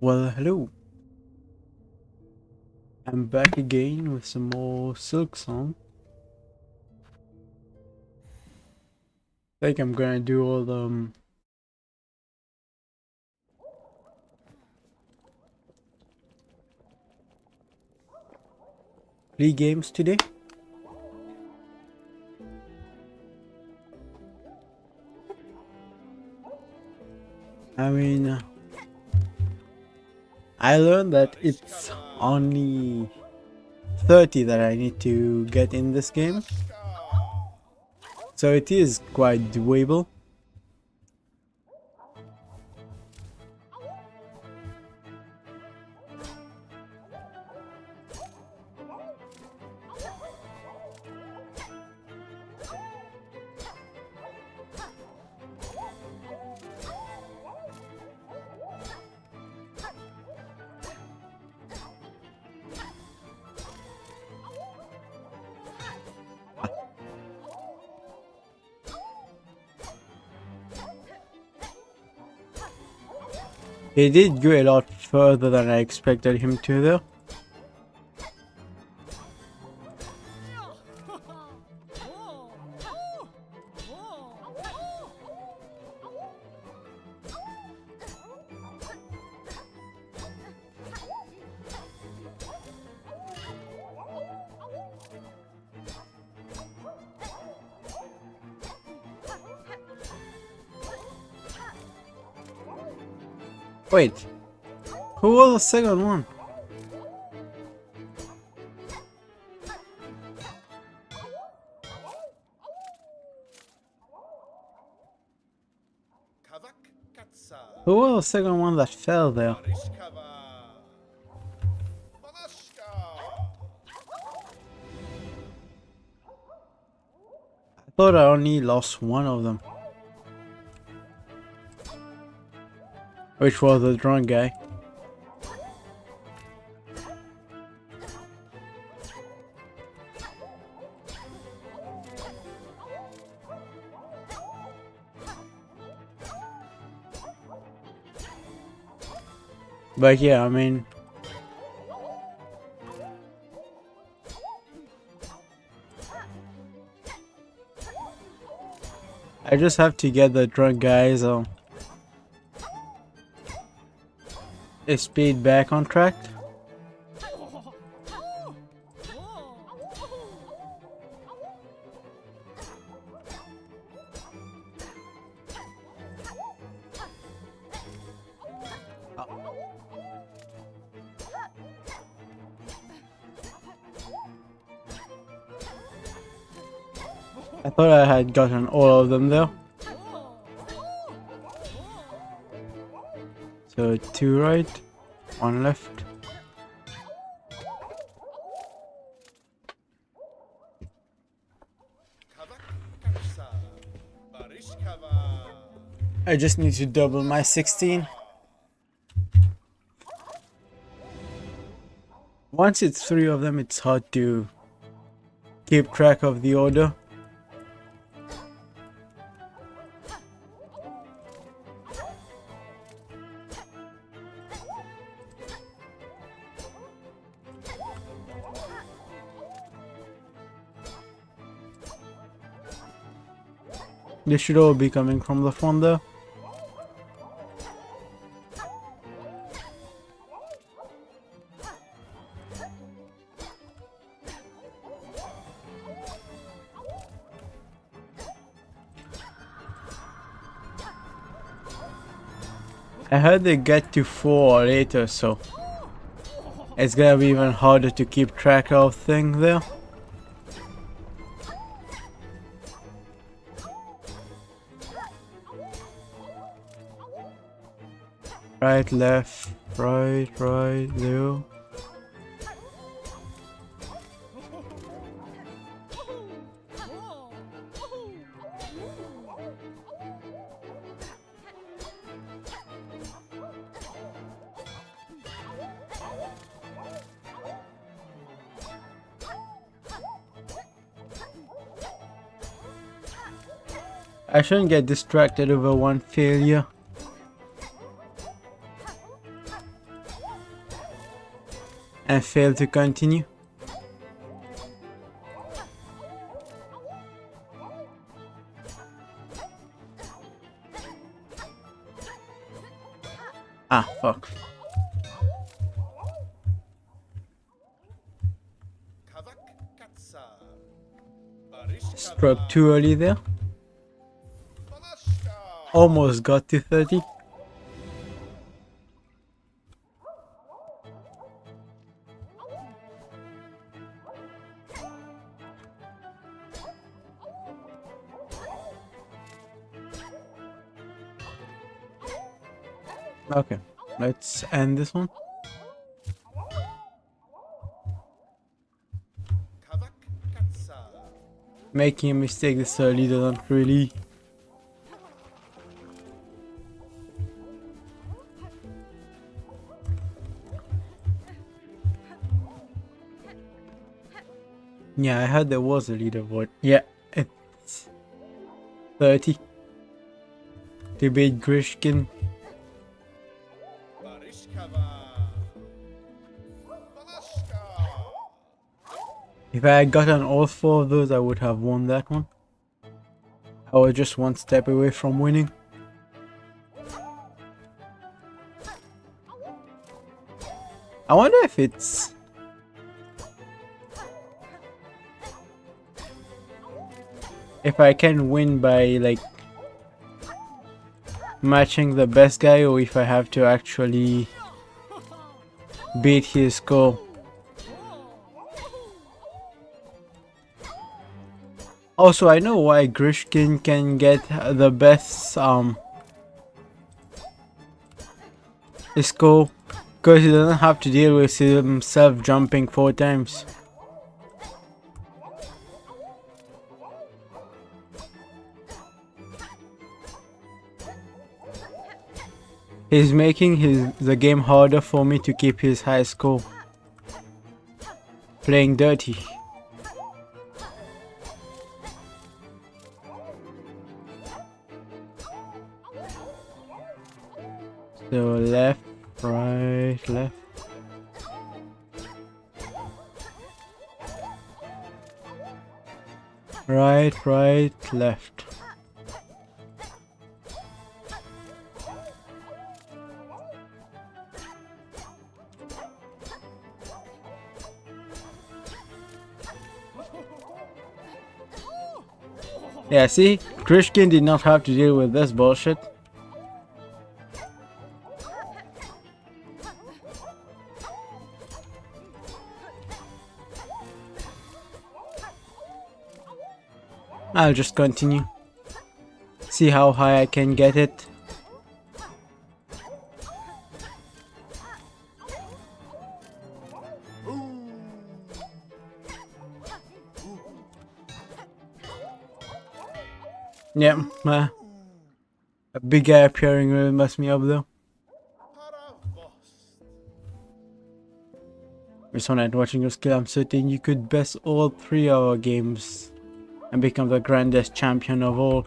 Well, hello. I'm back again with some more Silksong. I think I'm gonna do all the free games today. I mean, I learned that it's only 30 that I need to get in this game, so it is quite doable. He did go a lot further than I expected him to though. Wait, who was the second one? Who was the second one that fell there? I thought I only lost one of them. Which was the drunk guy. But yeah, I mean, I just have to get the drunk guys speed back on track. I thought I had gotten all of them though. So 2 right, 1 left. I just need to double my 16. Once it's 3 of them, it's hard to keep track of the order. They should all be coming from the front though. I heard they get to 4 later, so it's gonna be even harder to keep track of things there. Right, left, right, there. I shouldn't get distracted over one failure. and fail to continue. Ah, fuck. Struck too early there. Almost got to 30. Okay, let's end this one. Making a mistake this early doesn't really... Yeah, I heard there was a leaderboard. Yeah, it's 30. To beat Grishkin. If I had gotten all 4 of those, I would have won that one. I was just one step away from winning. I wonder if it's... if I can win by like matching the best guy, or if I have to actually beat his score. Also, I know why Grishkin can get the best score, because he doesn't have to deal with himself jumping 4 times. He's making the game harder for me to keep his high score. Playing dirty. So left, right, left. Right, right, left. Yeah, see? Grishkin did not have to deal with this bullshit. I'll just continue. See how high I can get it. Yep, a big guy appearing will mess me up though. Based on watching your skill, I'm certain you could best all 3 of our games and become the grandest champion of all.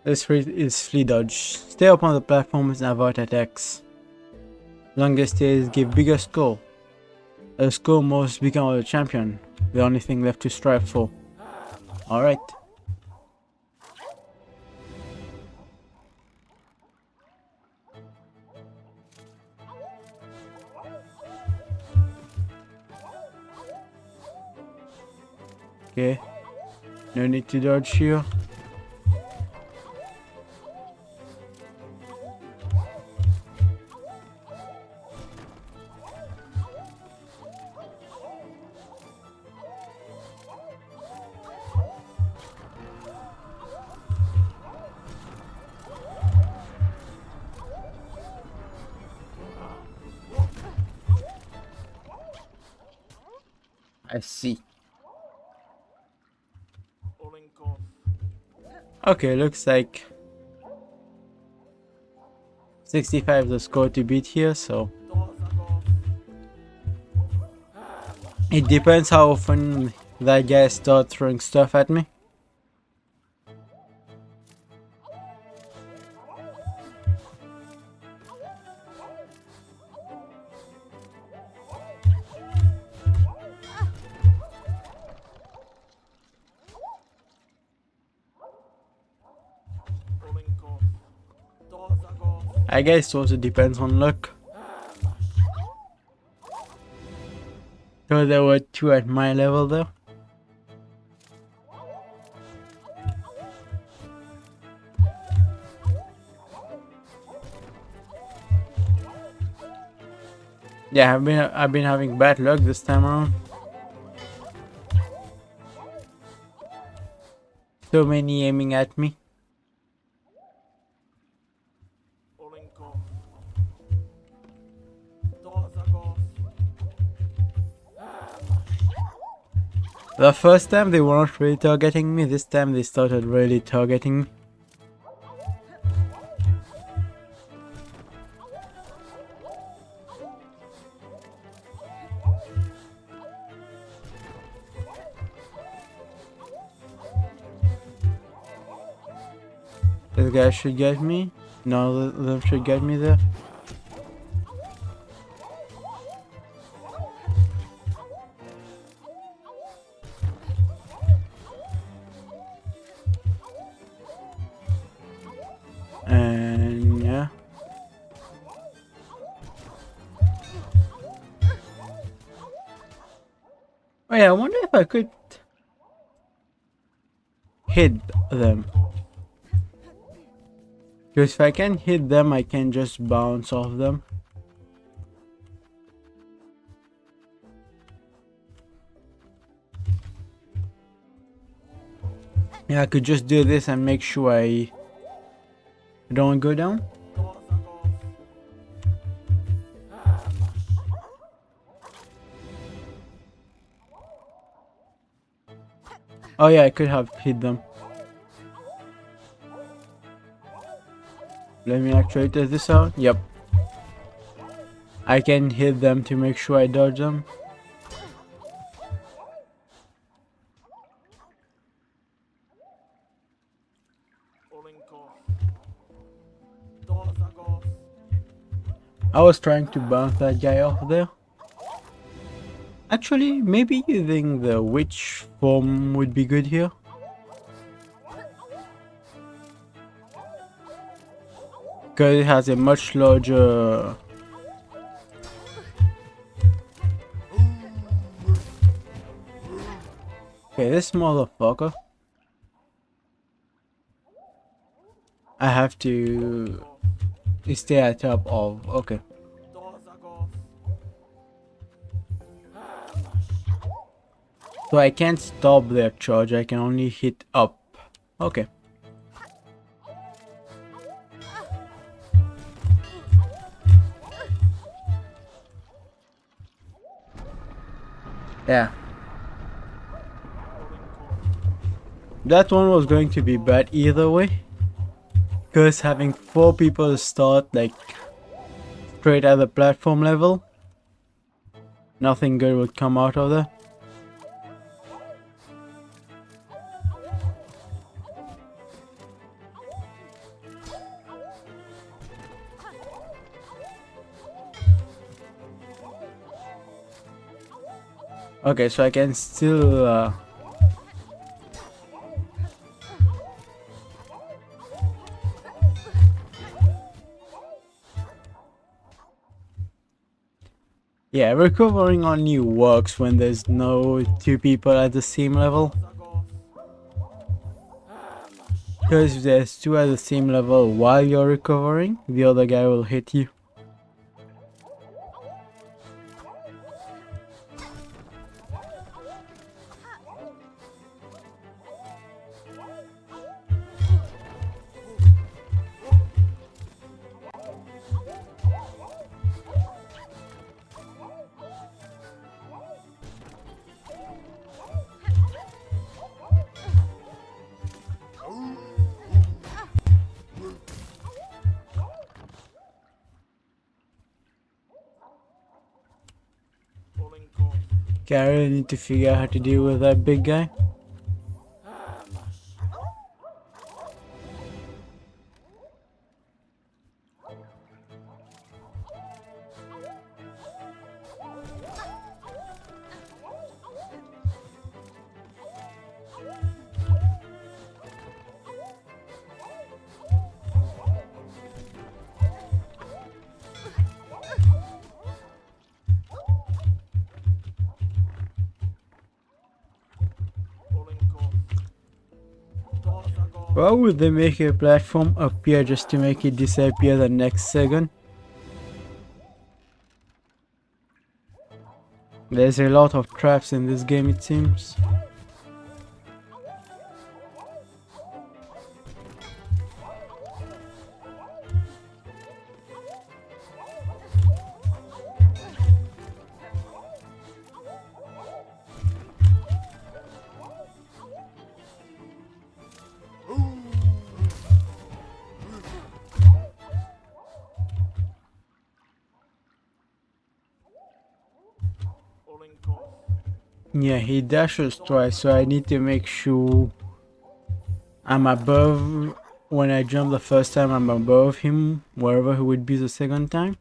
This is flea dodge. Stay up on the platforms and avoid attacks. Longest stays give bigger score. A score must become a champion. The only thing left to strive for. Alright. Okay. No need to dodge here. I see. Okay, looks like 65 is the score to beat here, so it depends how often that guy starts throwing stuff at me. I guess it also depends on luck. So there were 2 at my level though. Yeah, I've been having bad luck this time around. So many aiming at me. The first time they were not really targeting me, this time they started really targeting me. This guy should get me. None of them should get me there. And yeah. Oh yeah, I wonder if I could hit them. Because if I can hit them, I can just bounce off them. Yeah, I could just do this and make sure I don't go down. Oh yeah, I could have hit them. Let me actually test this out. Yep. I can hit them to make sure I dodge them. I was trying to bounce that guy off there. Actually, maybe using the witch form would be good here. Because it has a much larger... Okay, this motherfucker. I have to stay at top of... Okay. So I can't stop their charge, I can only hit up. Okay. Yeah. That one was going to be bad either way. Because having 4 people start like straight at the platform level, nothing good would come out of that. Okay, so I can still yeah, recovering only works when there's no 2 people at the same level. Because if there's 2 at the same level while you're recovering, the other guy will hit you. Okay, I really need to figure out how to deal with that big guy. Why would they make a platform appear just to make it disappear the next second? There's a lot of traps in this game, it seems. Yeah, he dashes twice, so I need to make sure I'm above. When I jump the first time, I'm above him, wherever he would be the second time.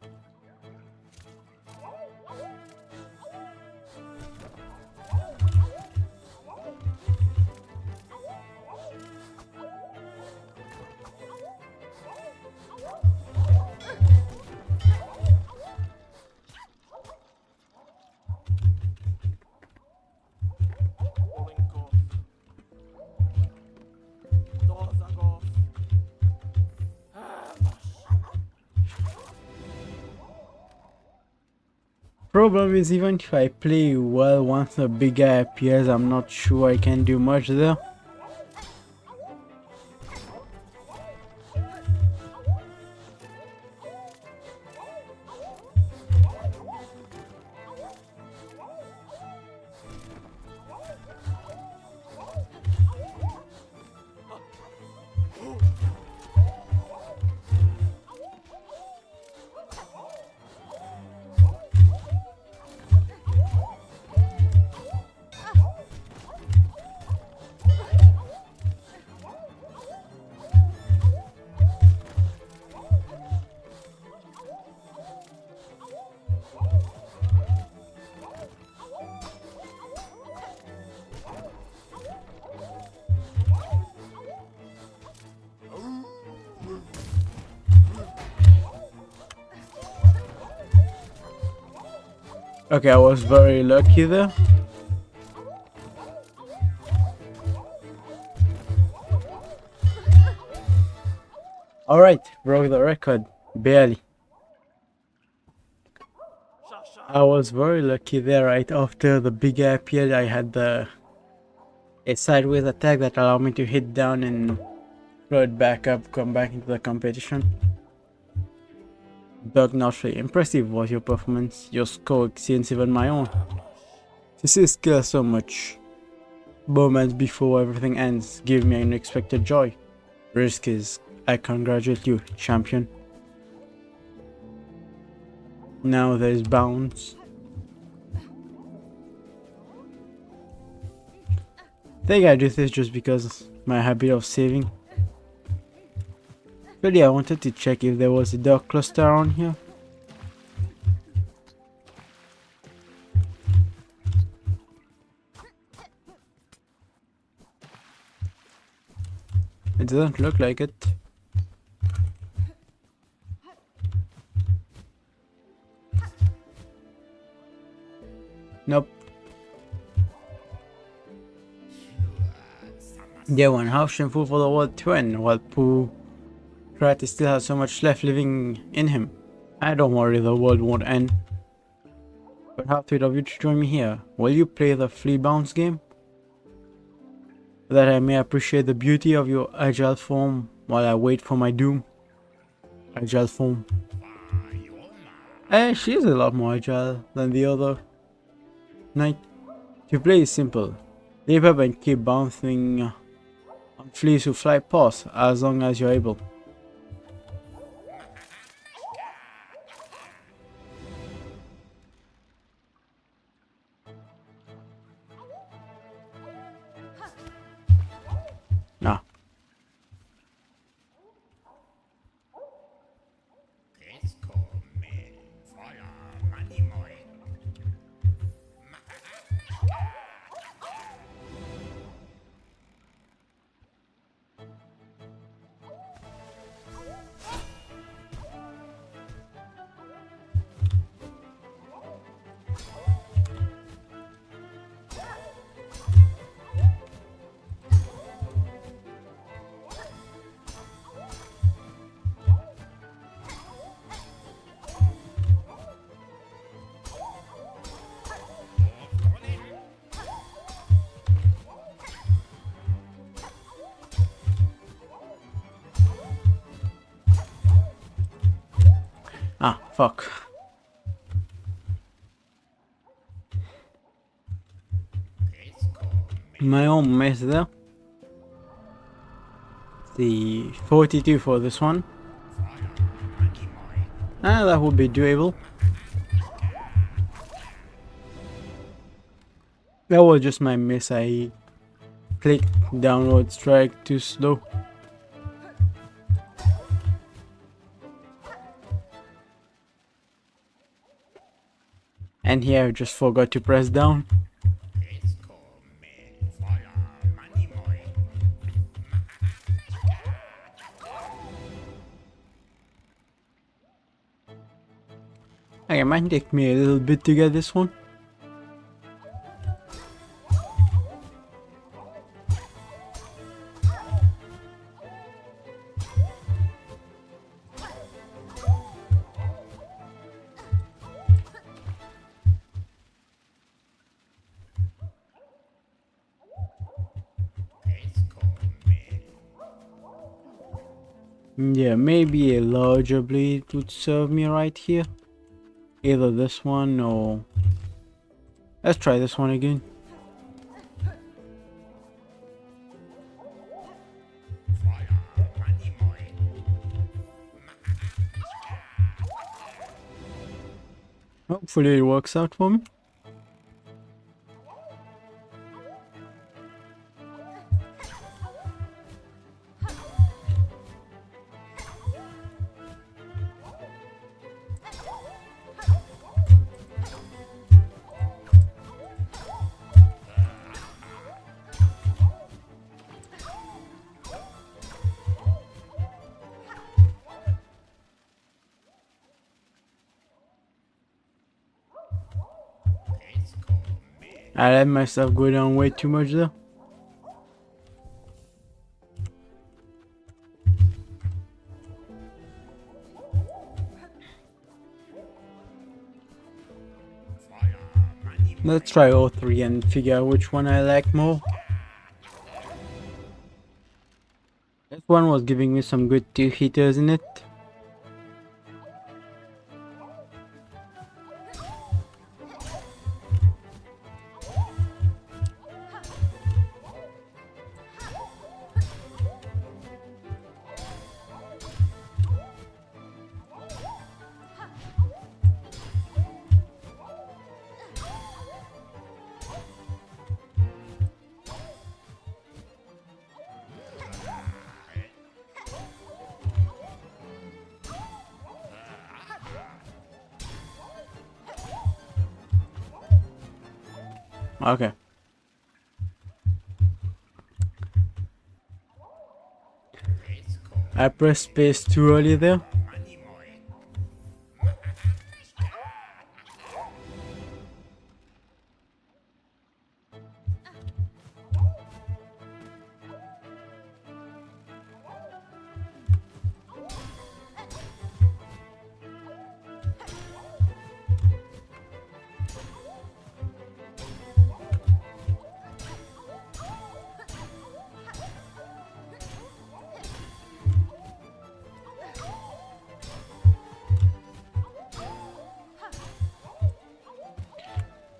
Problem is, even if I play well, once the big guy appears, I'm not sure I can do much there. Okay, I was very lucky there. Alright, broke the record. Barely. I was very lucky there. Right after the big guy appeared, I had a sideways attack that allowed me to hit down and float back up, come back into the competition. Doug, not really impressive was your performance. Your score exceeds even my own. This is skill so much. Moments before everything ends give me unexpected joy. Risk is, I congratulate you, champion. Now there's bounce. I think I do this just because my habit of saving. Really, I wanted to check if there was a dog cluster around here. It doesn't look like it. Nope. Yeah, one, how shameful for the world to end, while poor Krat still has so much left living in him. I don't worry, the world won't end. But how sweet of you to join me here. Will you play the flea bounce game? That I may appreciate the beauty of your agile form while I wait for my doom. Agile form. She's a lot more agile than the other knight. To play is simple. Leap up and keep bouncing on fleas who fly past as long as you're able. Nah. Ah, fuck. My own mess there. The 42 for this one. Ah, that would be doable. That was just my miss. I clicked downward strike too slow. And here I just forgot to press down. Okay, it might take me a little bit to get this one. Yeah, maybe a larger blade would serve me right here. Either this one or... Let's try this one again. Hopefully it works out for me. I let myself go down way too much there. Let's try all three and figure out which one I like more. This one was giving me some good 2-hitters in it. Okay. I pressed space too early there.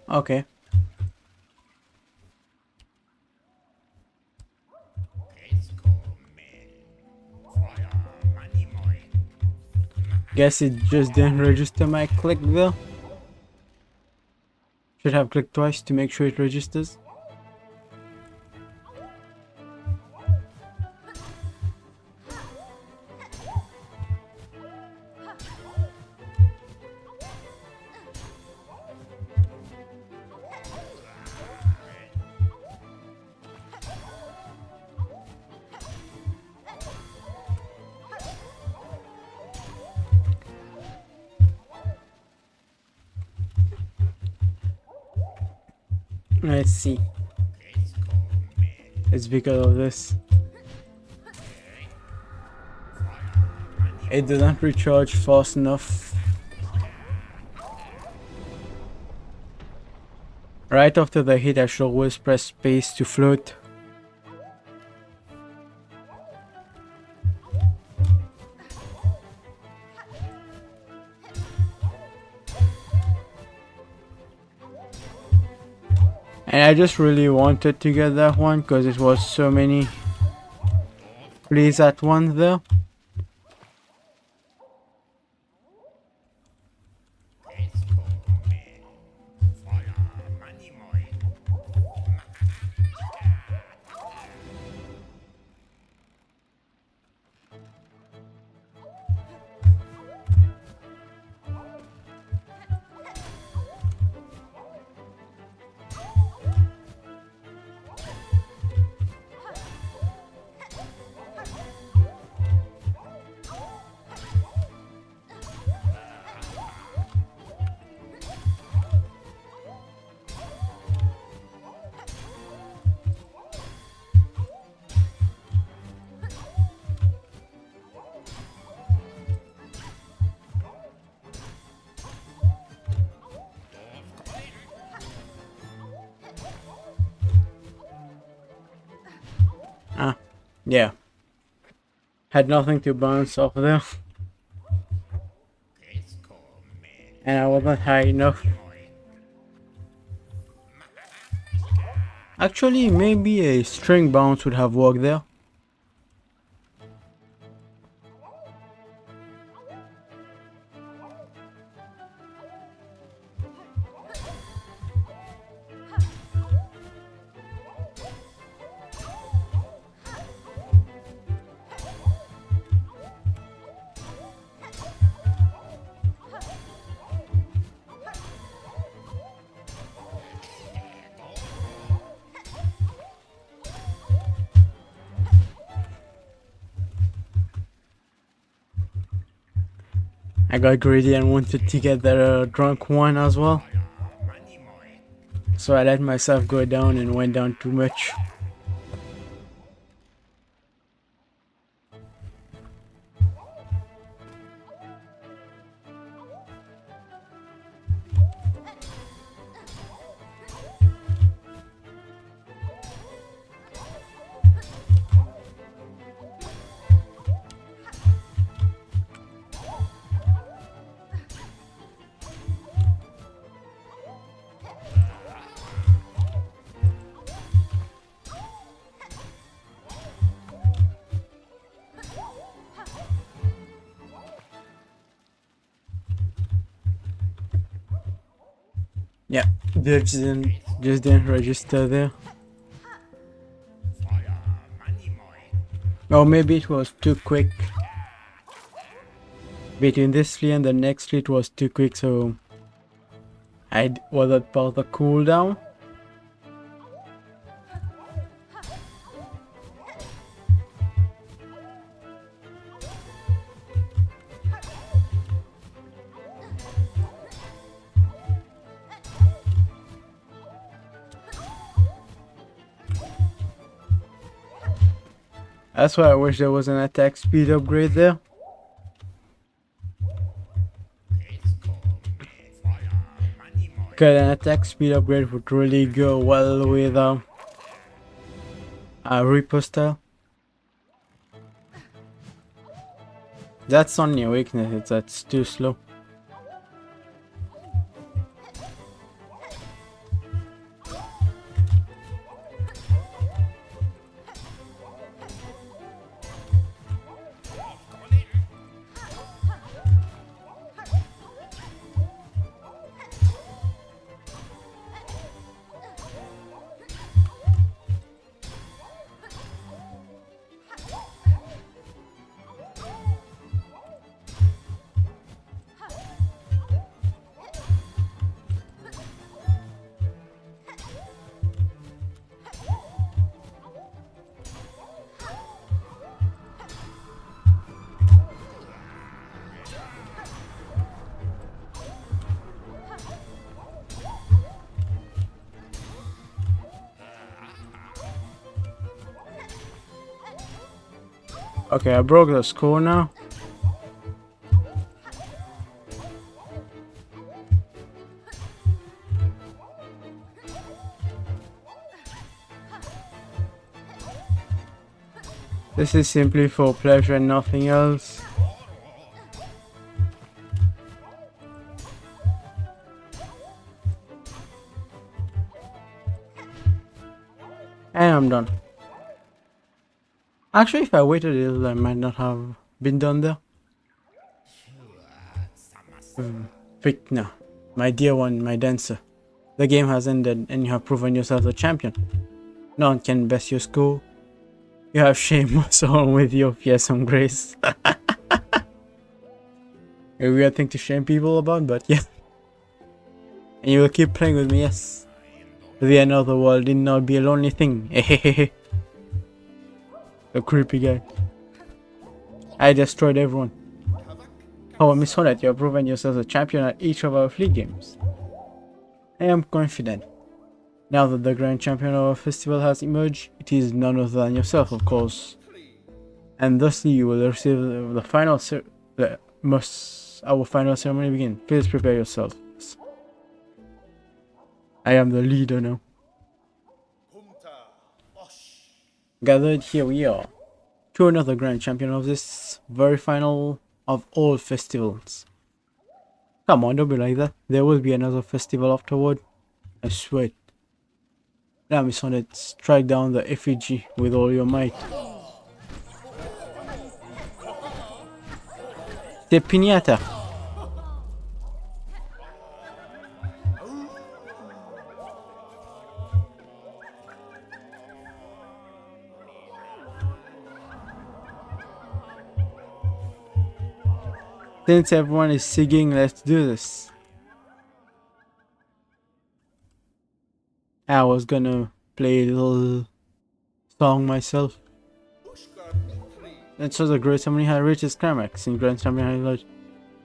Okay. Guess it just didn't register my click there. Should have clicked twice to make sure it registers. Let's see. It's because of this. It doesn't recharge fast enough. Right after the hit, I should always press space to float. And I just really wanted to get that one because it was so many plays at once there. Yeah. Had nothing to bounce off there. And I wasn't high enough. Actually, maybe a string bounce would have worked there. I got greedy and wanted to get the drunk one as well. So I let myself go down and went down too much. Yeah, they just didn't register there. Or maybe it was too quick. Between this flea and the next flea it was too quick, so I wasn't part of the cooldown. That's why I wish there was an attack speed upgrade there. Because an attack speed upgrade would really go well with a Reaper style. That's only a weakness, that's too slow. Okay, I broke the score now. This is simply for pleasure and nothing else. I'm done. Actually, if I waited a little, I might not have been done there. Fitna, my dear one, my dancer. The game has ended and you have proven yourself a champion. No one can best your score. You have shamed us all with your fearsome grace. A weird thing to shame people about, but yeah. And you will keep playing with me, yes. The end of the world did not be a lonely thing. A creepy guy. I destroyed everyone. Oh, Miss Hornet, you have proven yourself a champion at each of our fleet games. I am confident. Now that the grand champion of our festival has emerged, it is none other than yourself, of course. And thusly you will receive the final our final ceremony begin. Please prepare yourselves. I am the leader now. Gathered here we are, to another grand champion of this very final of all festivals. Come on, don't be like that. There will be another festival afterward. I swear it. Now, Miss Hornet, strike down the effigy with all your might. The piñata. Since everyone is singing, let's do this. I was gonna play a little song myself. And so the great ceremony had reached its climax in Grand Ceremony Lodge.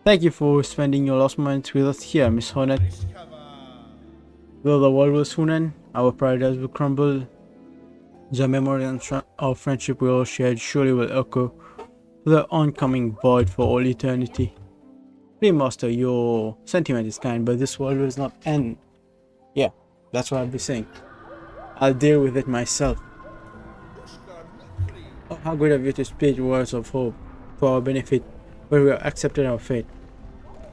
Thank you for spending your last moments with us here, Miss Hornet. Though the world will soon end, our paradise will crumble. The memory of friendship we all shared surely will echo to the oncoming void for all eternity. Master, your sentiment is kind, but this world will not end. Yeah, that's what I'll be saying. I'll deal with it myself. Oh, how good of you to speak words of hope for our benefit, but we have accepted our fate.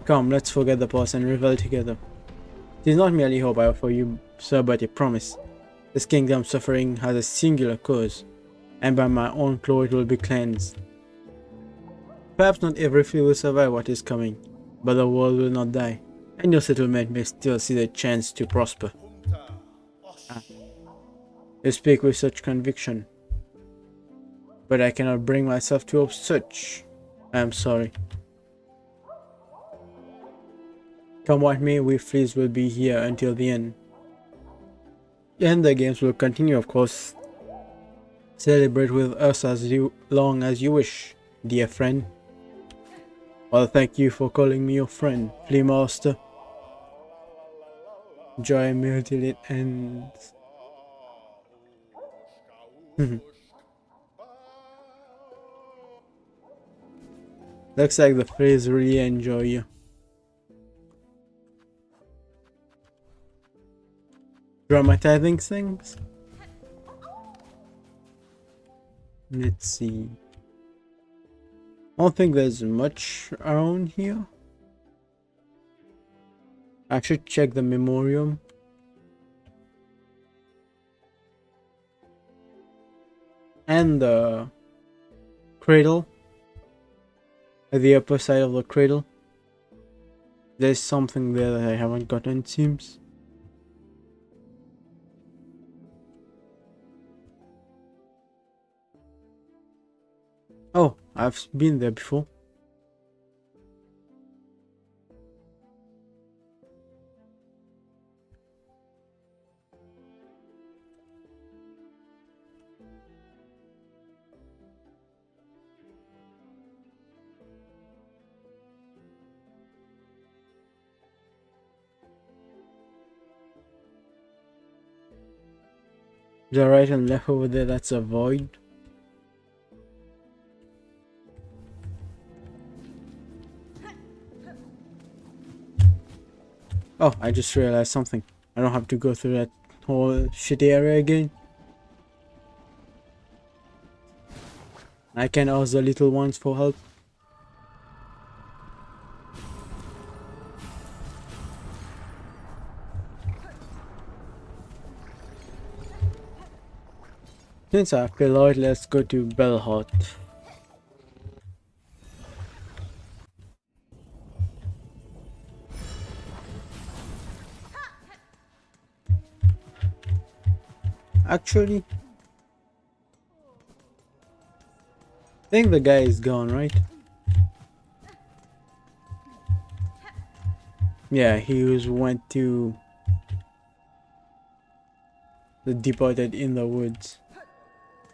Come, let's forget the past and revel together. It is not merely hope I offer you, sir, but a promise. This kingdom's suffering has a singular cause, and by my own claw it will be cleansed. Perhaps not every fleet will survive what is coming, but the world will not die, and your settlement may still see the chance to prosper. You speak with such conviction, but I cannot bring myself to hope such. I am sorry. Come what may, we fleas will be here until the end. And the games will continue, of course. Celebrate with us as long as you wish, dear friend. Well, thank you for calling me your friend, Flea Master. Joy me till it ends. Looks like the fleas really enjoy you. Dramatizing things? Let's see. I don't think there's much around here. I should check the memoriam. And the cradle. At the upper side of the cradle. There's something there that I haven't gotten, it seems. Oh, I've been there before. The right and left over there, that's a void. Oh, I just realized something. I don't have to go through that whole shitty area again. I can ask the little ones for help. Since I feel like, let's go to Belhot. Actually, I think the guy is gone, right? Yeah, went to the departed in the woods.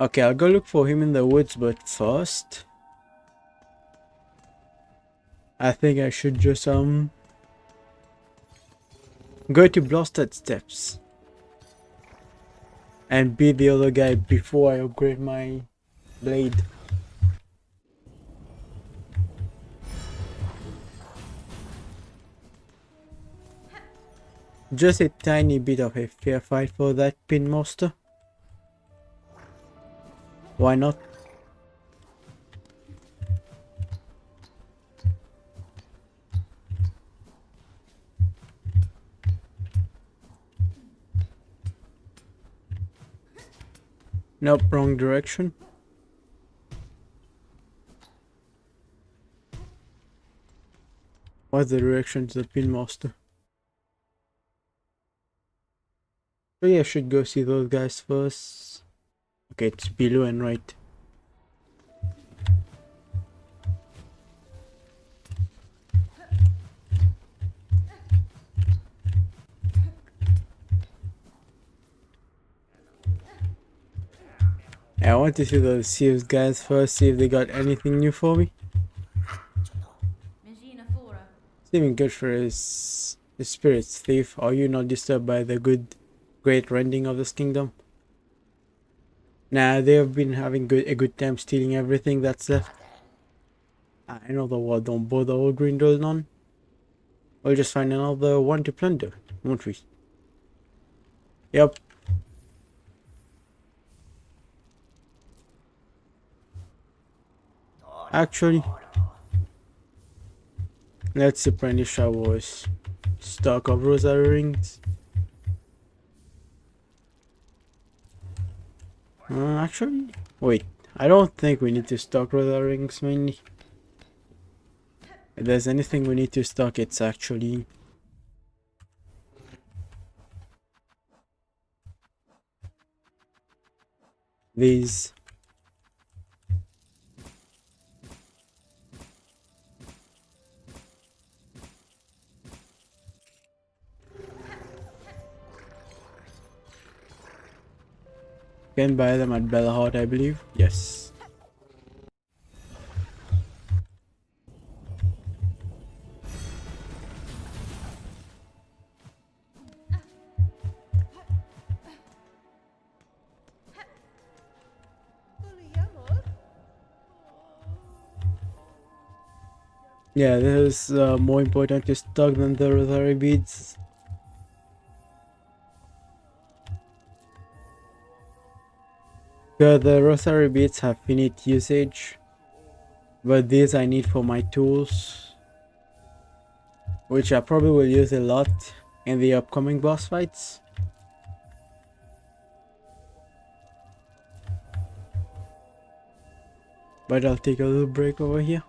Okay, I'll go look for him in the woods, but first I think I should just go to Bloodstained Steps and beat the other guy before I upgrade my blade. Just a tiny bit of a fair fight for that pin monster. Why not? Nope, wrong direction. What's the direction to the pin master? Maybe I should go see those guys first. Okay, it's below and right. I want to see those guys first, see if they got anything new for me. Seeming good for his spirit's thief. Are you not disturbed by the great rending of this kingdom? Nah, they have been having a good time stealing everything that's left. I know the war don't bother old Grindel none. We'll just find another one to plunder, won't we? Yep. Actually, let's replenish our stock of rosary rings. Actually, wait. I don't think we need to stock rosary rings mainly. If there's anything we need to stock, it's actually these. Can buy them at Belhot, I believe. Yes. Yeah, this is more important to stock than the rosary beads. The rosary beads have finite usage, but these I need for my tools, which I probably will use a lot in the upcoming boss fights. But I'll take a little break over here.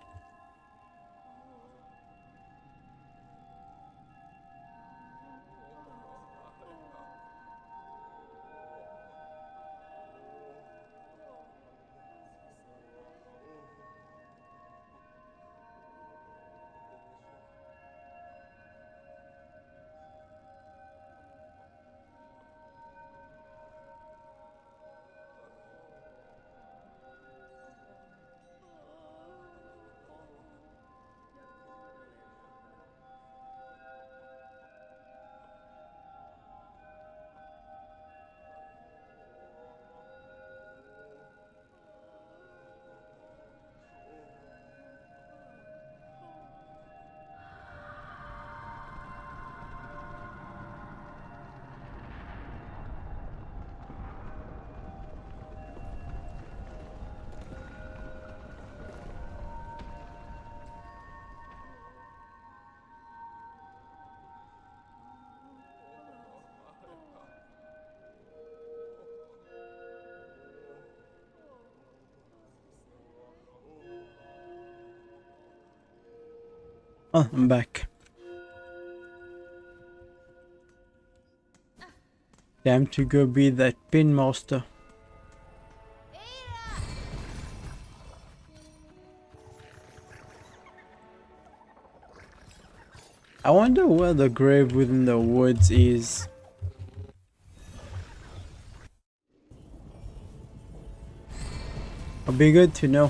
Oh, I'm back. Time to go be that pin master. I wonder where the grave within the woods is. It'll be good to know.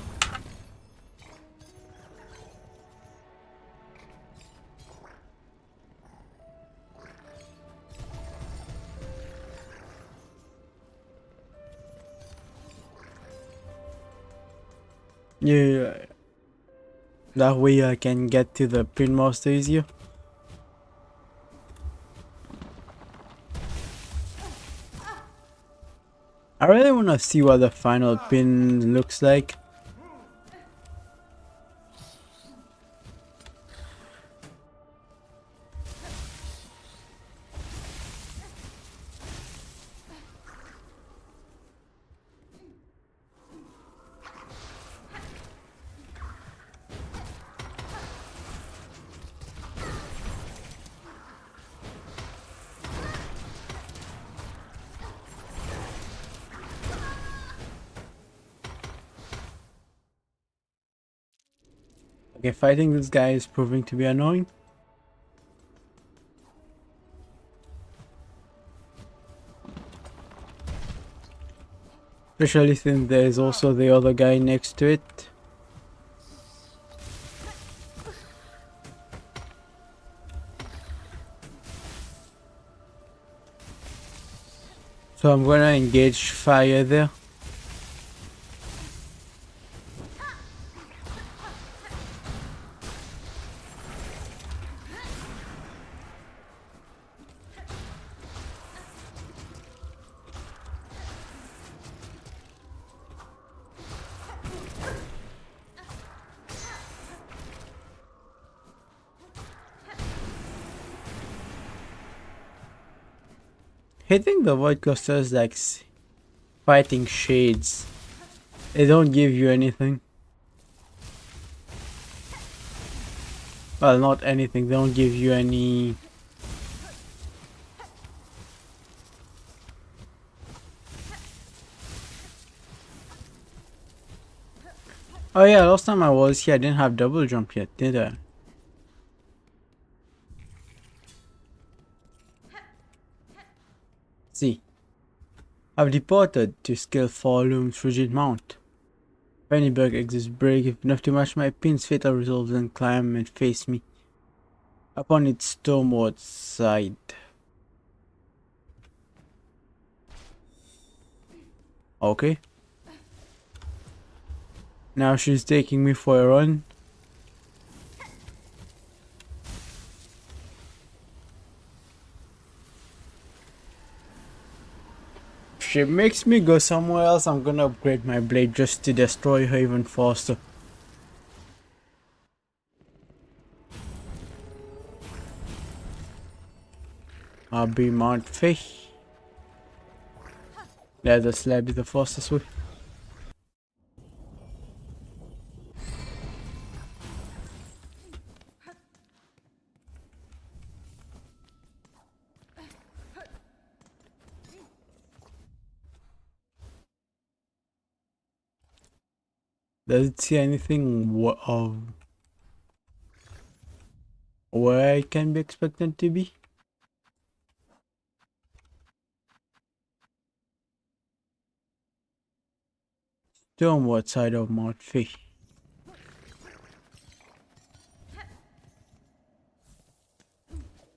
Yeah, that way I can get to the pin master easier. I really want to see what the final pin looks like. Okay, fighting this guy is proving to be annoying. Especially since there's also the other guy next to it. So I'm gonna engage fire there. Hitting the void clusters like fighting shades. They don't give you anything. Well, not anything. They don't give you any. Oh yeah, last time I was here I didn't have double jump yet, did I? See. I've departed to scale Farloom's rigid mount. Pennyberg exists brave enough to match my pin's fatal resolve and climb and face me upon its stormward side. Okay. Now she's taking me for a run. If she makes me go somewhere else, I'm gonna upgrade my blade just to destroy her even faster. I'll be Mount Fish. Yeah, the slab is the fastest way. Does it see anything of where I can be expected to be? Stormward side of Mount Fish.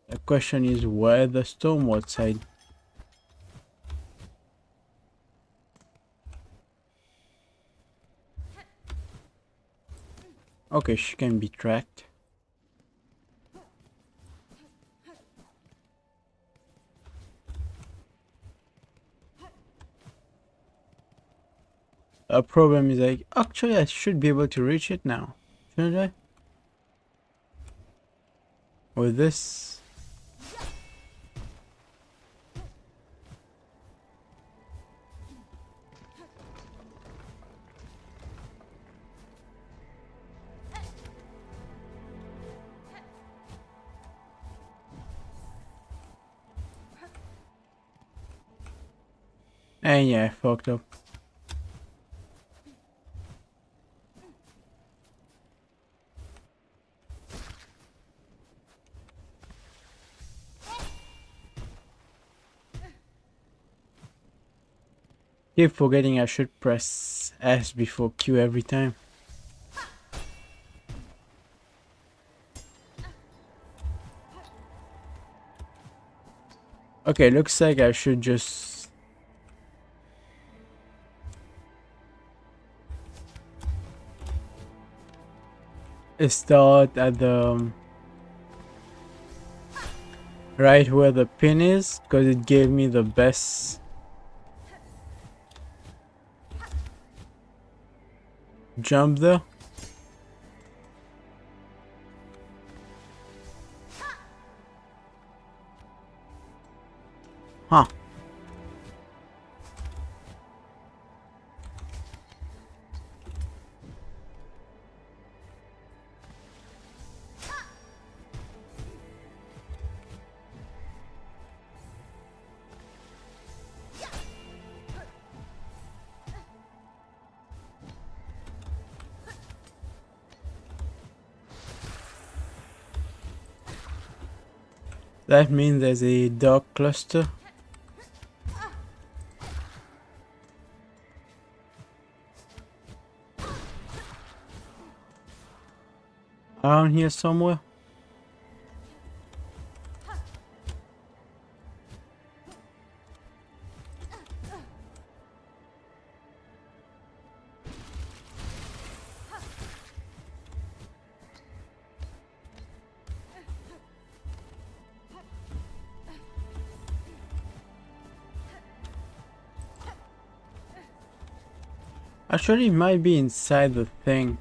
The question is where the stormward side? Okay, she can be tracked. A problem is like, actually I should be able to reach it now, shouldn't I? With this. And yeah, I fucked up. Keep forgetting I should press S before Q every time. Okay, looks like I should just start at the right where the pin is, because it gave me the best jump there. Huh. That means there's a dark cluster. Around here somewhere. Actually, it might be inside the thing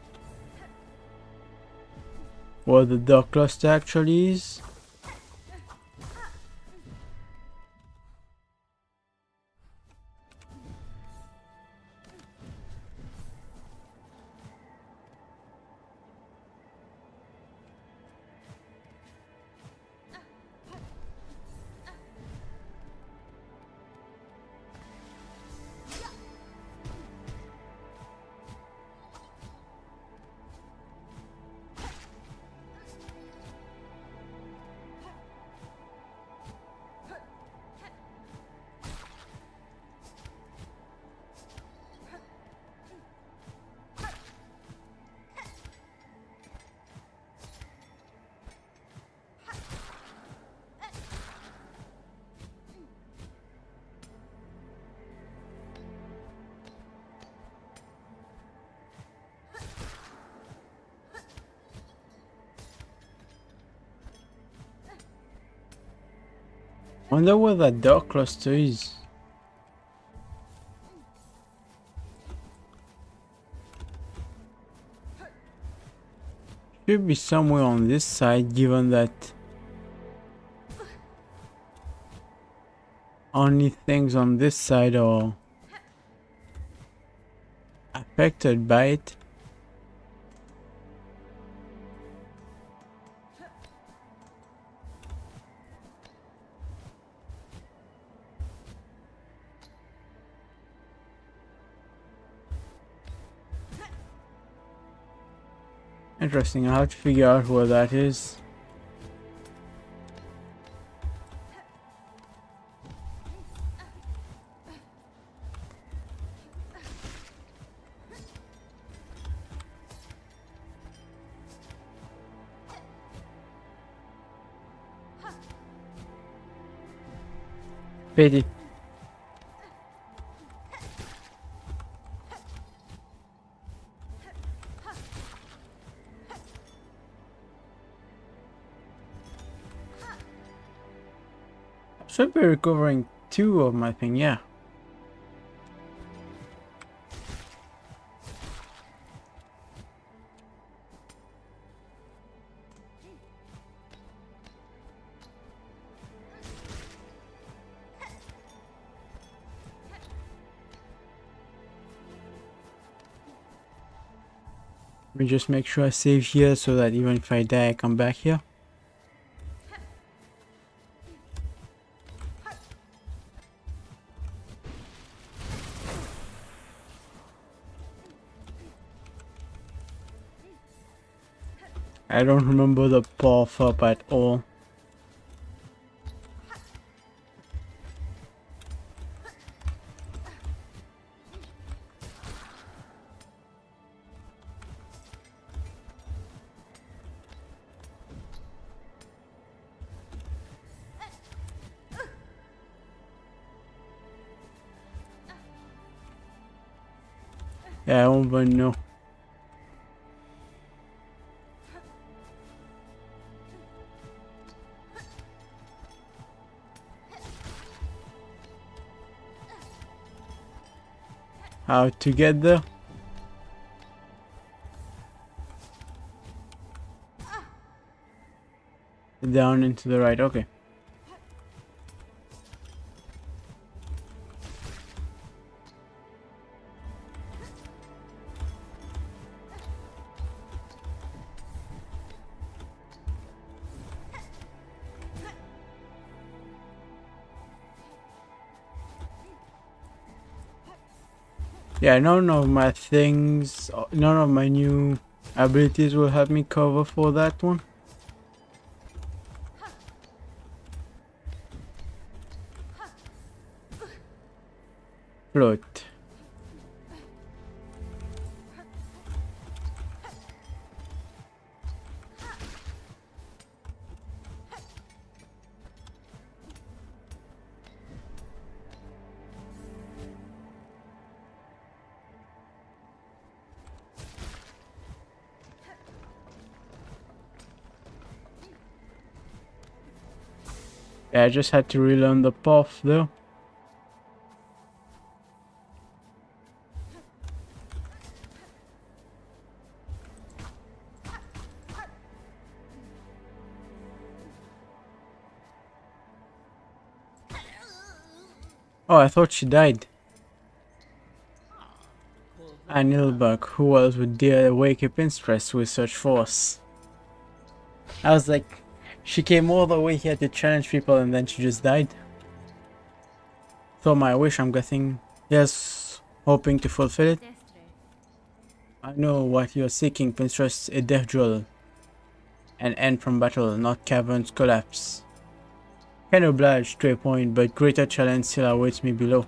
where the dark cluster actually is. Wonder where that dark cluster is. Should be somewhere on this side, given that only things on this side are affected by it. Interesting, I'll have to figure out where that is. Pity. Should be recovering 2 of my thing, yeah. Let me just make sure I save here so that even if I die I come back here. I don't remember the path up at all. Yeah, I don't even know. How to get there? Down and to the right, okay. Yeah, none of my things, none of my new abilities will help me cover for that one. Float. Yeah, I just had to relearn the path though. Oh, I thought she died. And Nilbug, who else would dare wake up in stress with such force? I was like, she came all the way here to challenge people and then she just died. So my wish, I'm guessing, yes, hoping to fulfill it. I know what you're seeking, Pinterest, a death duel. An end from battle, not caverns collapse. Can oblige to a point, but greater challenge still awaits me below.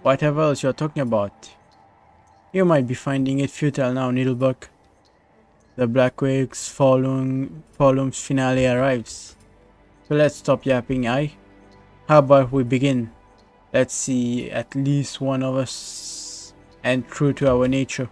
Whatever else you're talking about. You might be finding it futile now, Needlebug. The Black Wake's volume's finale arrives. So let's stop yapping, aye? How about we begin? Let's see at least one of us and true to our nature.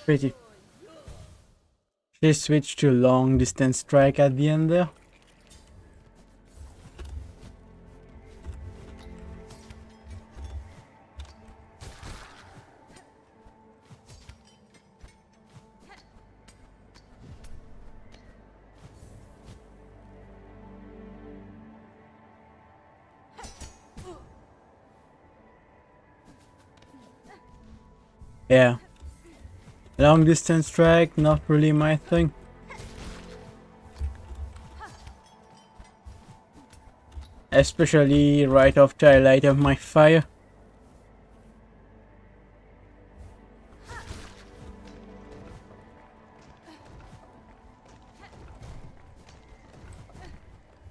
Pretty. She switched to long distance strike at the end there. Yeah. Long distance strike, not really my thing. Especially right after I light up my fire.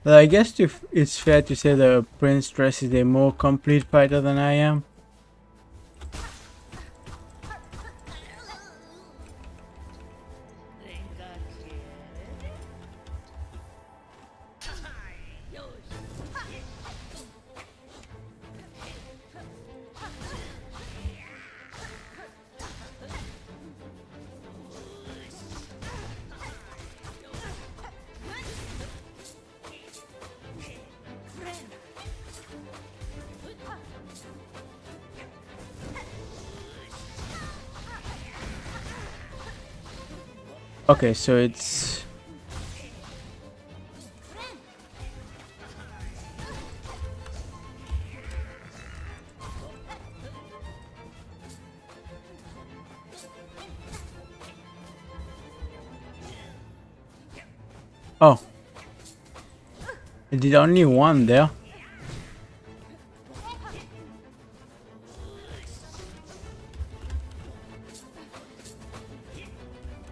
But I guess it's fair to say the Prince Dress is a more complete fighter than I am. Okay, so it's... Oh. I did only one there.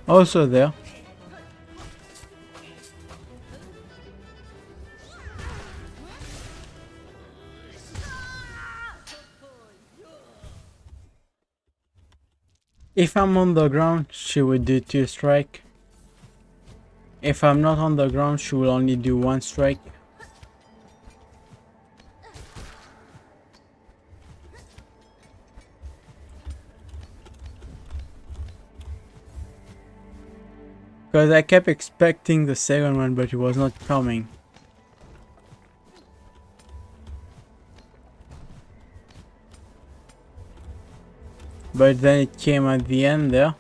Also there. If I'm on the ground, she would do 2 strike. If I'm not on the ground, she will only do 1 strike. Because I kept expecting the second one, but it was not coming. But then it came at the end there.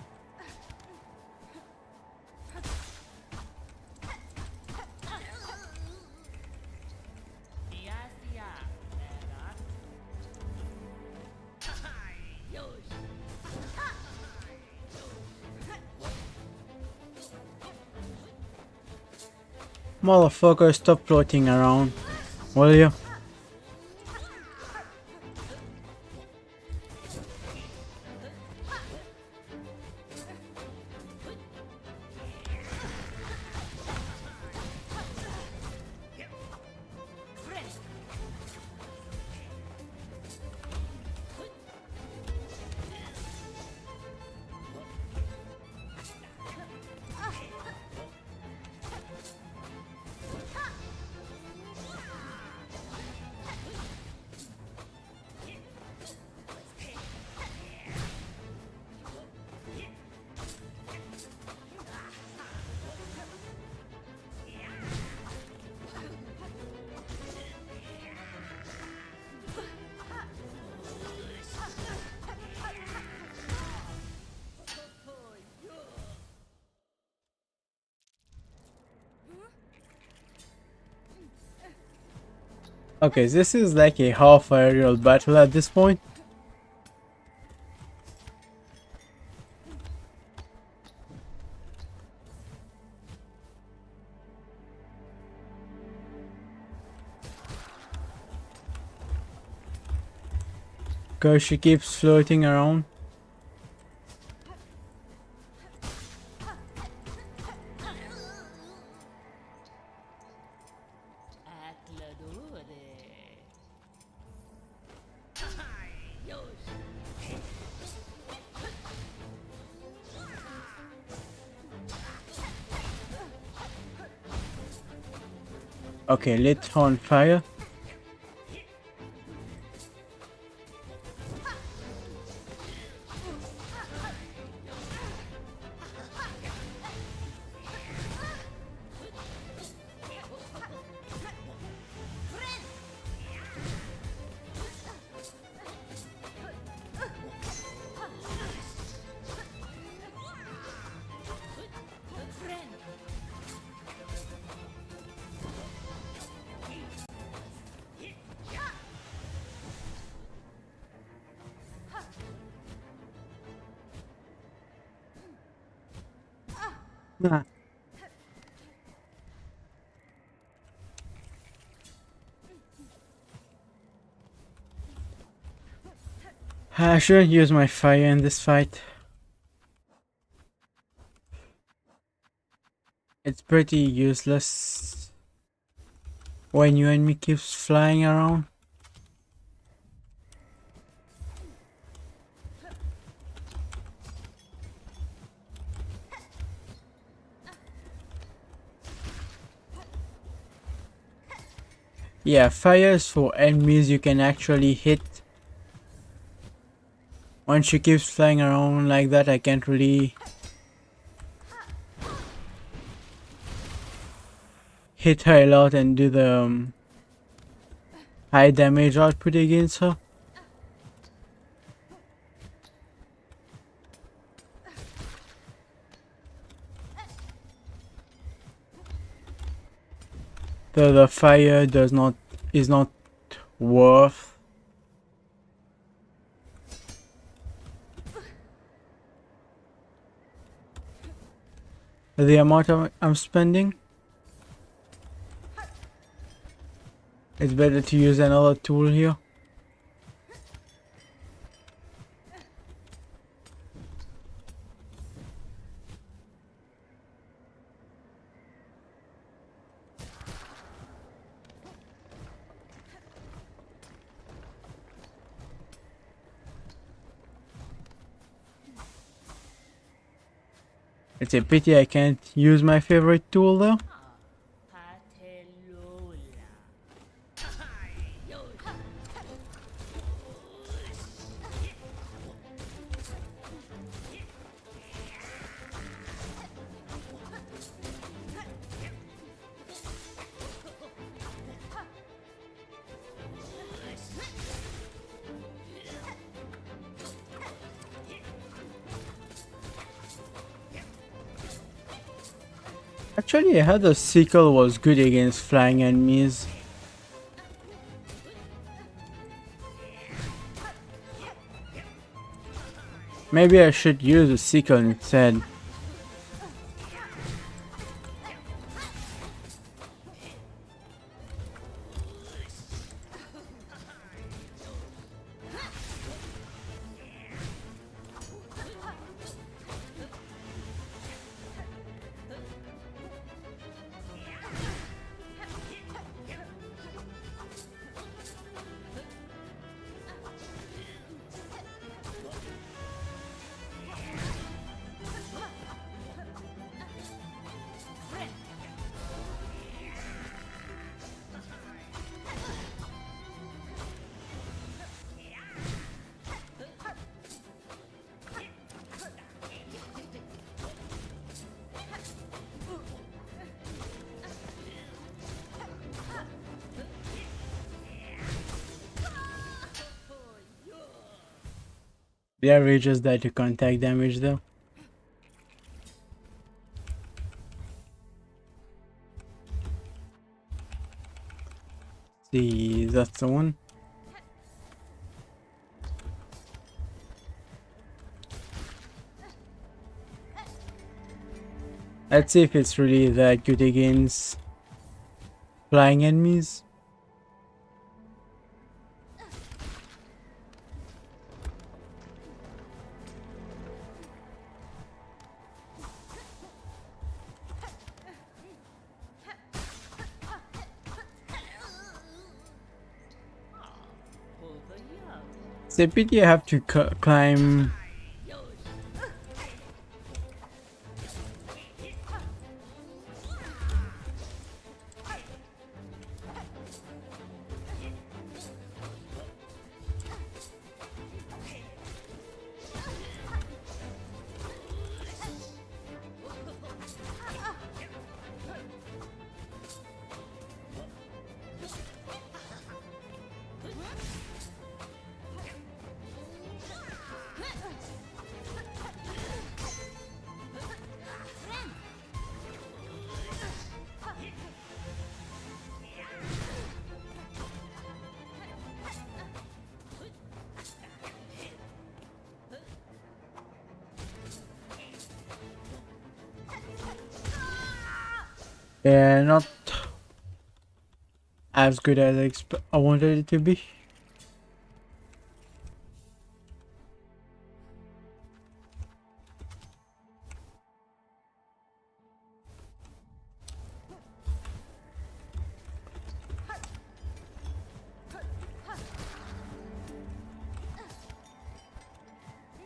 Motherfucker, stop floating around, will you? Okay, this is like a half aerial battle at this point. Because she keeps floating around. Okay, lit on fire. Nah. I shouldn't use my fire in this fight. It's pretty useless when your enemy keeps flying around. Yeah, fire is for enemies you can actually hit. When she keeps flying around like that, I can't really hit her a lot and do the high damage output against her. the fire is not worth the amount I'm spending. It's better to use another tool here. It's a pity I can't use my favorite tool though. Actually, I heard the sequel was good against flying enemies. Maybe I should use the sequel instead. The outrageous die to contact damage though. See, that's the one. Let's see if it's really that good against flying enemies. It's a pity I have to climb. Yeah, not as good as I wanted it to be.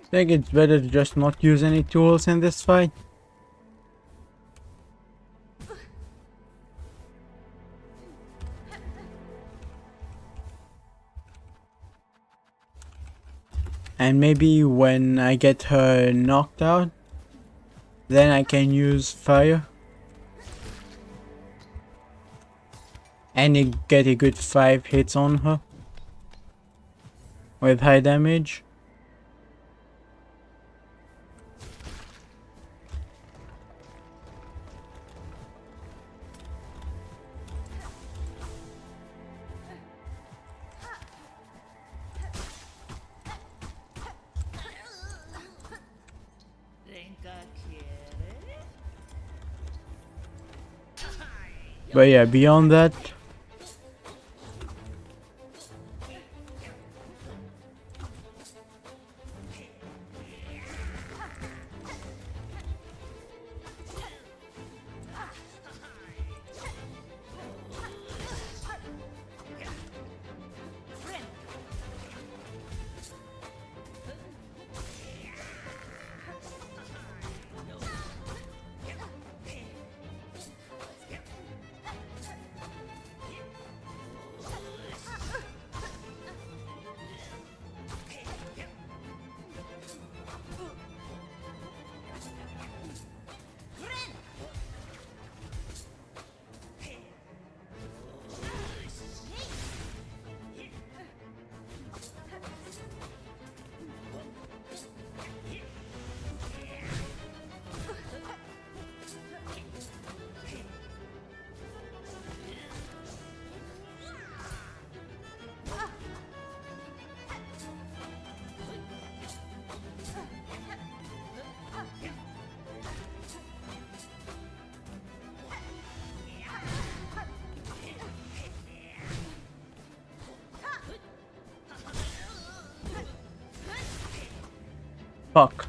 I think it's better to just not use any tools in this fight. And maybe when I get her knocked out, then I can use fire. And you get a good 5 hits on her with high damage. But yeah, beyond that, fuck.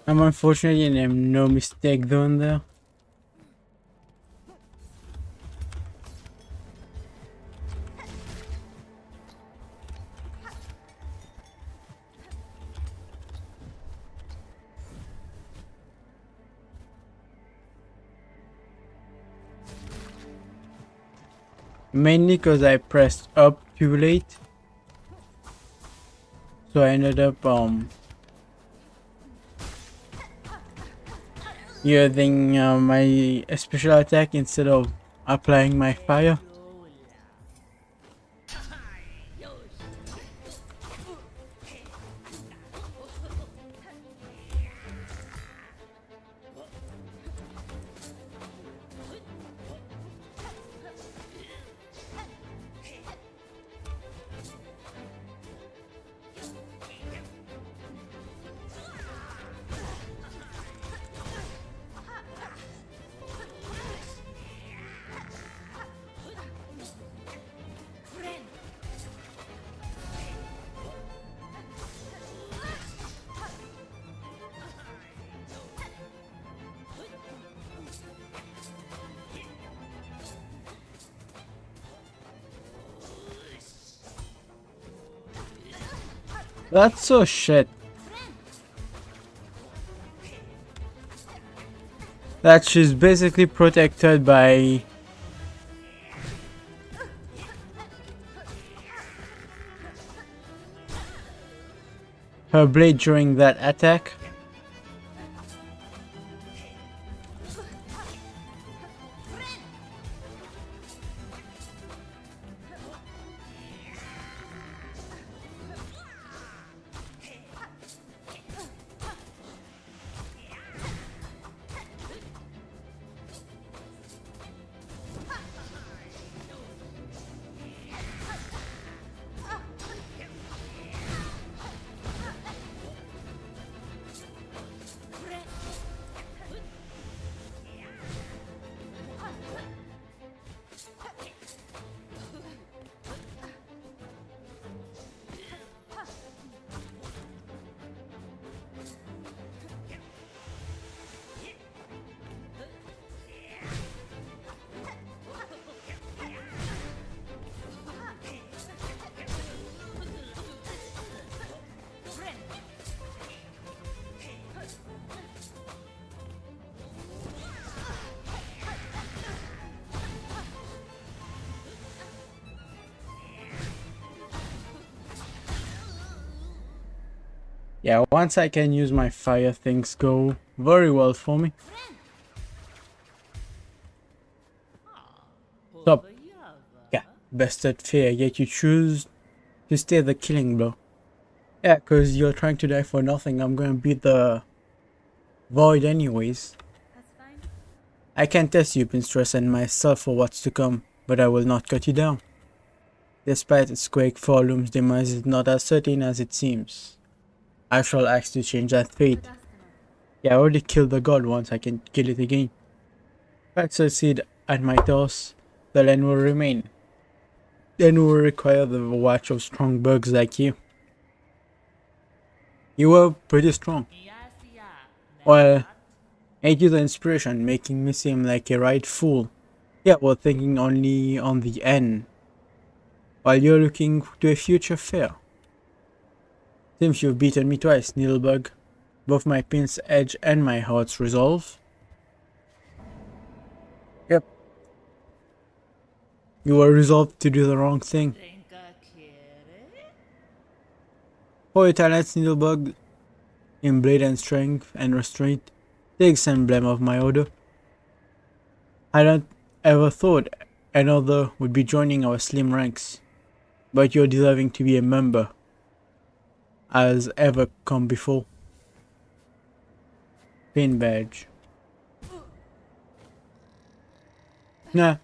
I'm unfortunately no mistake doing there. Mainly because I pressed up too late. So I ended up using my special attack instead of applying my fire. That's so shit. That she's basically protected by her blade during that attack. Yeah, once I can use my fire, things go very well for me. Stop. Yeah, bested fear, yet you choose to stay the killing blow. Yeah, cause you're trying to die for nothing. I'm gonna beat the void anyways. I can test you, Pinterest, and myself for what's to come, but I will not cut you down. Despite its quake, Forlum's demise is not as certain as it seems. I shall ask to change that fate. Yeah, I already killed the god once, I can kill it again. If I succeed at my task, the land will remain. Then will require the watch of strong bugs like you. You were pretty strong. Well, ain't you the inspiration, making me seem like a right fool? Yeah, well, thinking only on the end, while you're looking to a future fair. Seems you've beaten me twice, Needlebug. Both my pin's edge and my heart's resolve. Yep. You were resolved to do the wrong thing. For your talents, Needlebug, in blade and strength and restraint, take some emblem of my order. I don't ever thought another would be joining our slim ranks, but you're deserving to be a member, as ever come before. Pin badge. Nah.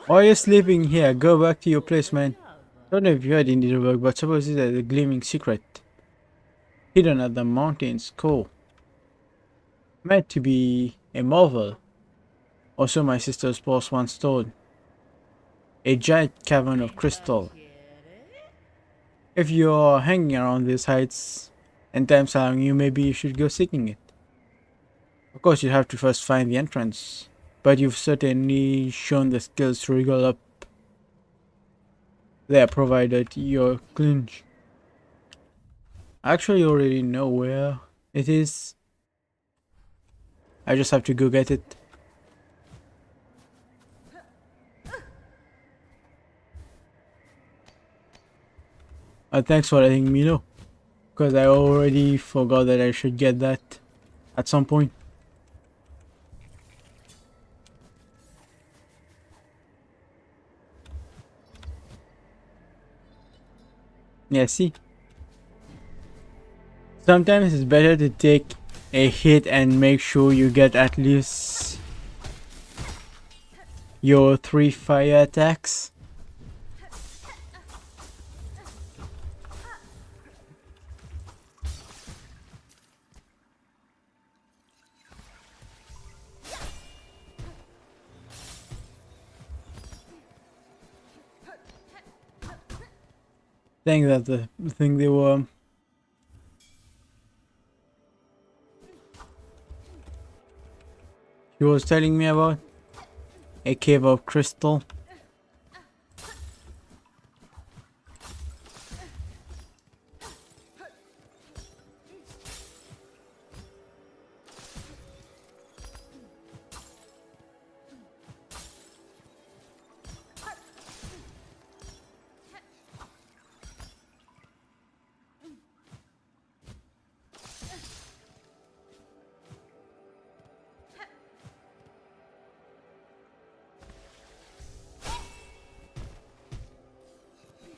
Why are you sleeping here? Go back to your place, man. Don't know if you heard in the work, but suppose there's a gleaming secret hidden at the mountain's core. Meant to be a marvel. Also, my sister's boss once told. A giant cavern of crystal. If you're hanging around these heights and time's allowing you, maybe you should go seeking it. Of course, you have to first find the entrance, but you've certainly shown the skills to wriggle up there, provided you're clinch. I actually already know where it is. I just have to go get it. Thanks for letting me know, because I already forgot that I should get that at some point. Yeah, see? Sometimes it's better to take a hit and make sure you get at least your 3 fire attacks. I think that's the thing they were. She was telling me about a cave of crystal.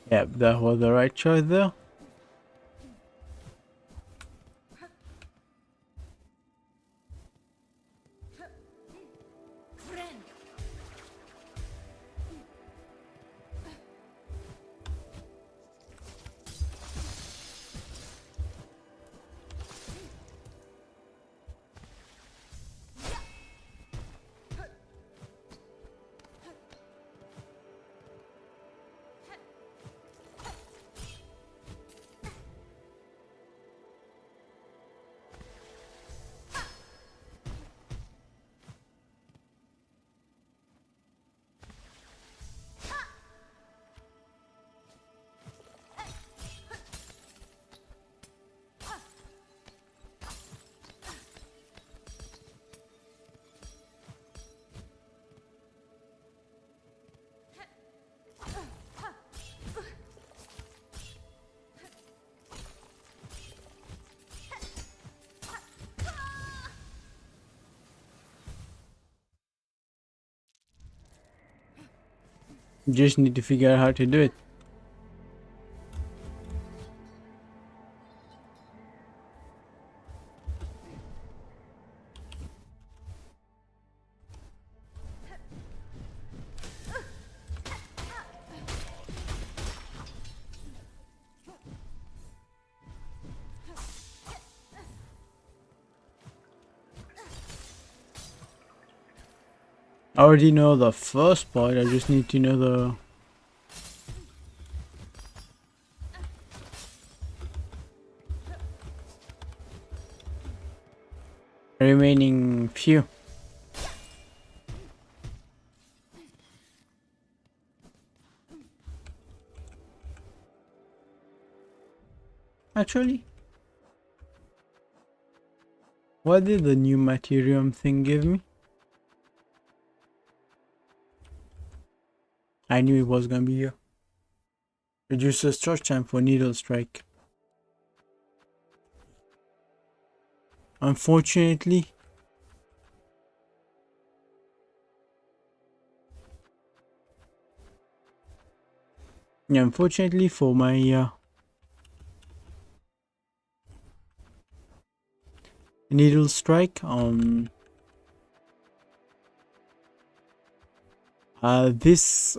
Yep, that was the right choice there. You just need to figure out how to do it. I already know the first part, I just need to know the remaining few. Actually, what did the new materium thing give me? I knew it was gonna be here. Reduces charge time for needle strike. Unfortunately, for my needle strike, this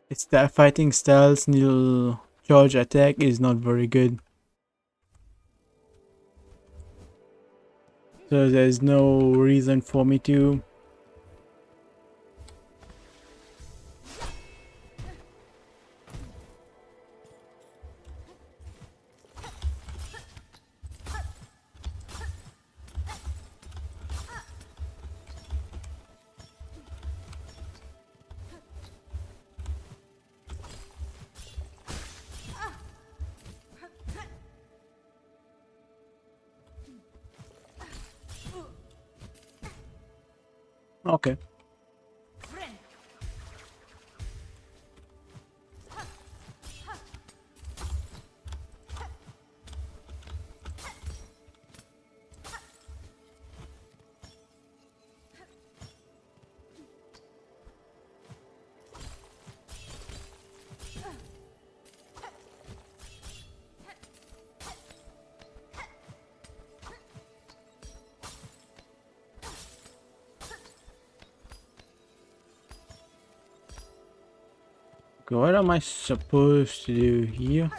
it's the fighting styles needle charge attack is not very good. So there's no reason for me to okay. Okay, what am I supposed to do here?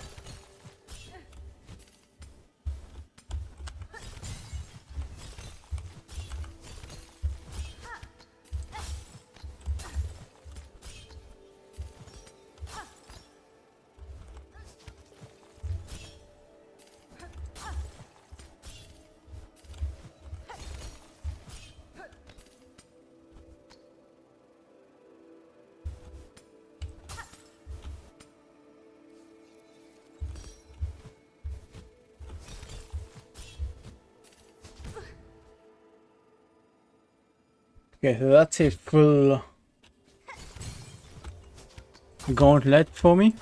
Okay, so that's a full gauntlet for me.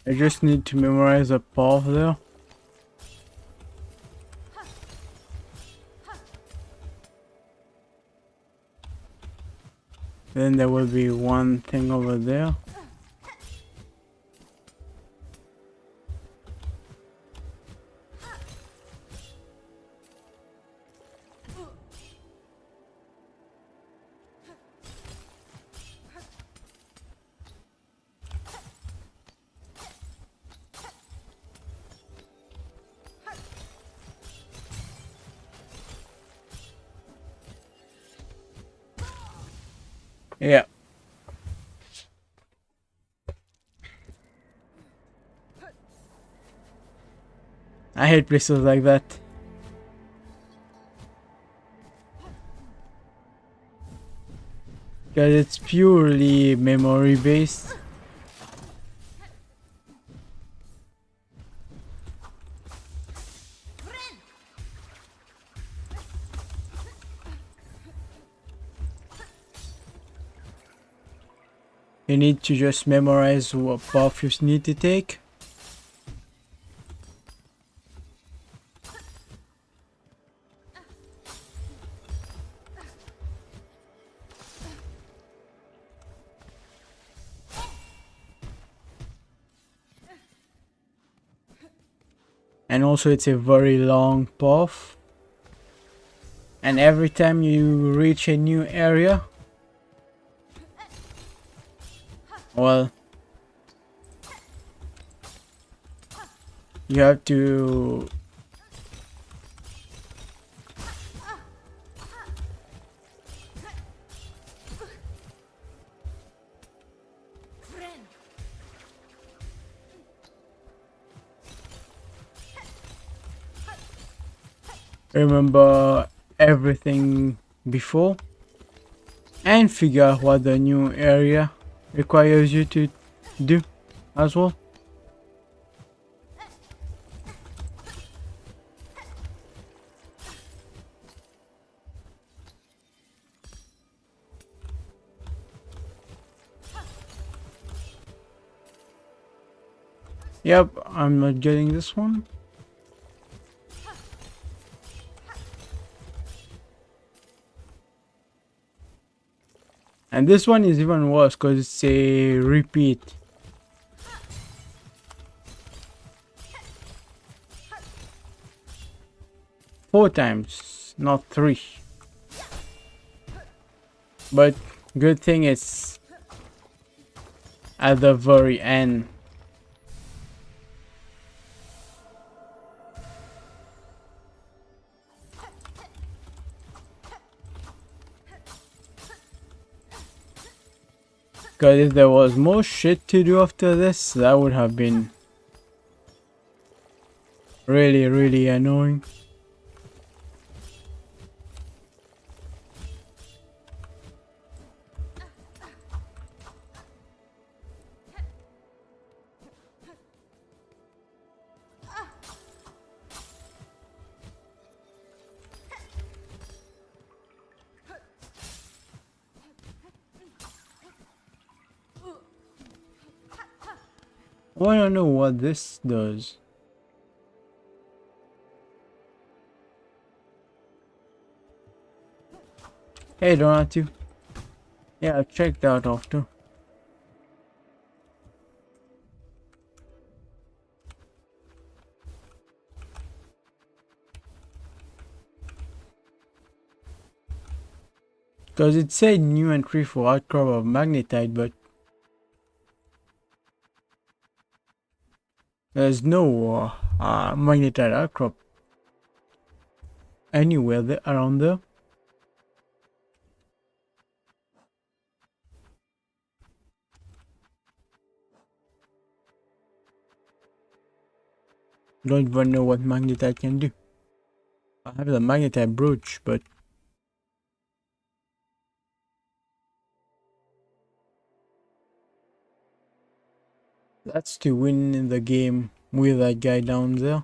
I just need to memorize a path there. Then there will be one thing over there. Yeah. I hate places like that. because it's purely memory based. You need to just memorize what path you need to take. And also it's a very long path. And every time you reach a new area, well, you have to remember everything before and figure out what the new area requires you to do as well. Yep, I'm not getting this one. And this one is even worse because it's a repeat. Four times, not three. But good thing it's at the very end. Because if there was more shit to do after this, that would have been really annoying. I wanna know what this does. Hey Donatu. Yeah, I checked out after. Because it said new entry for outcrop of magnetite, but there's no magnetite outcrop anywhere there, around there. Don't even know what magnetite can do. I have the magnetite brooch, but that's to win in the game with that guy down there.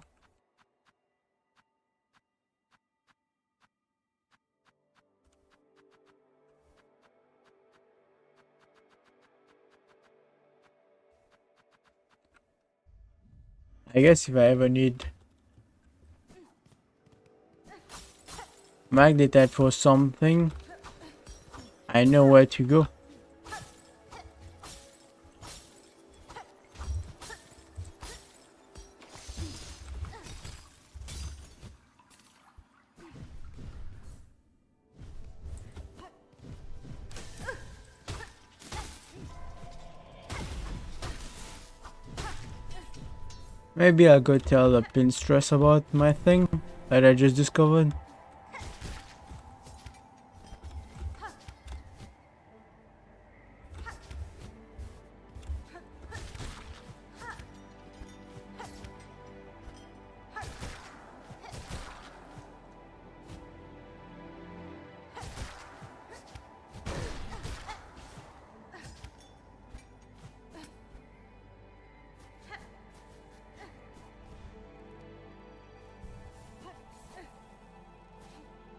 I guess if I ever need magnetite for something, I know where to go. Maybe I'll go tell the Pinstress about my thing that I just discovered.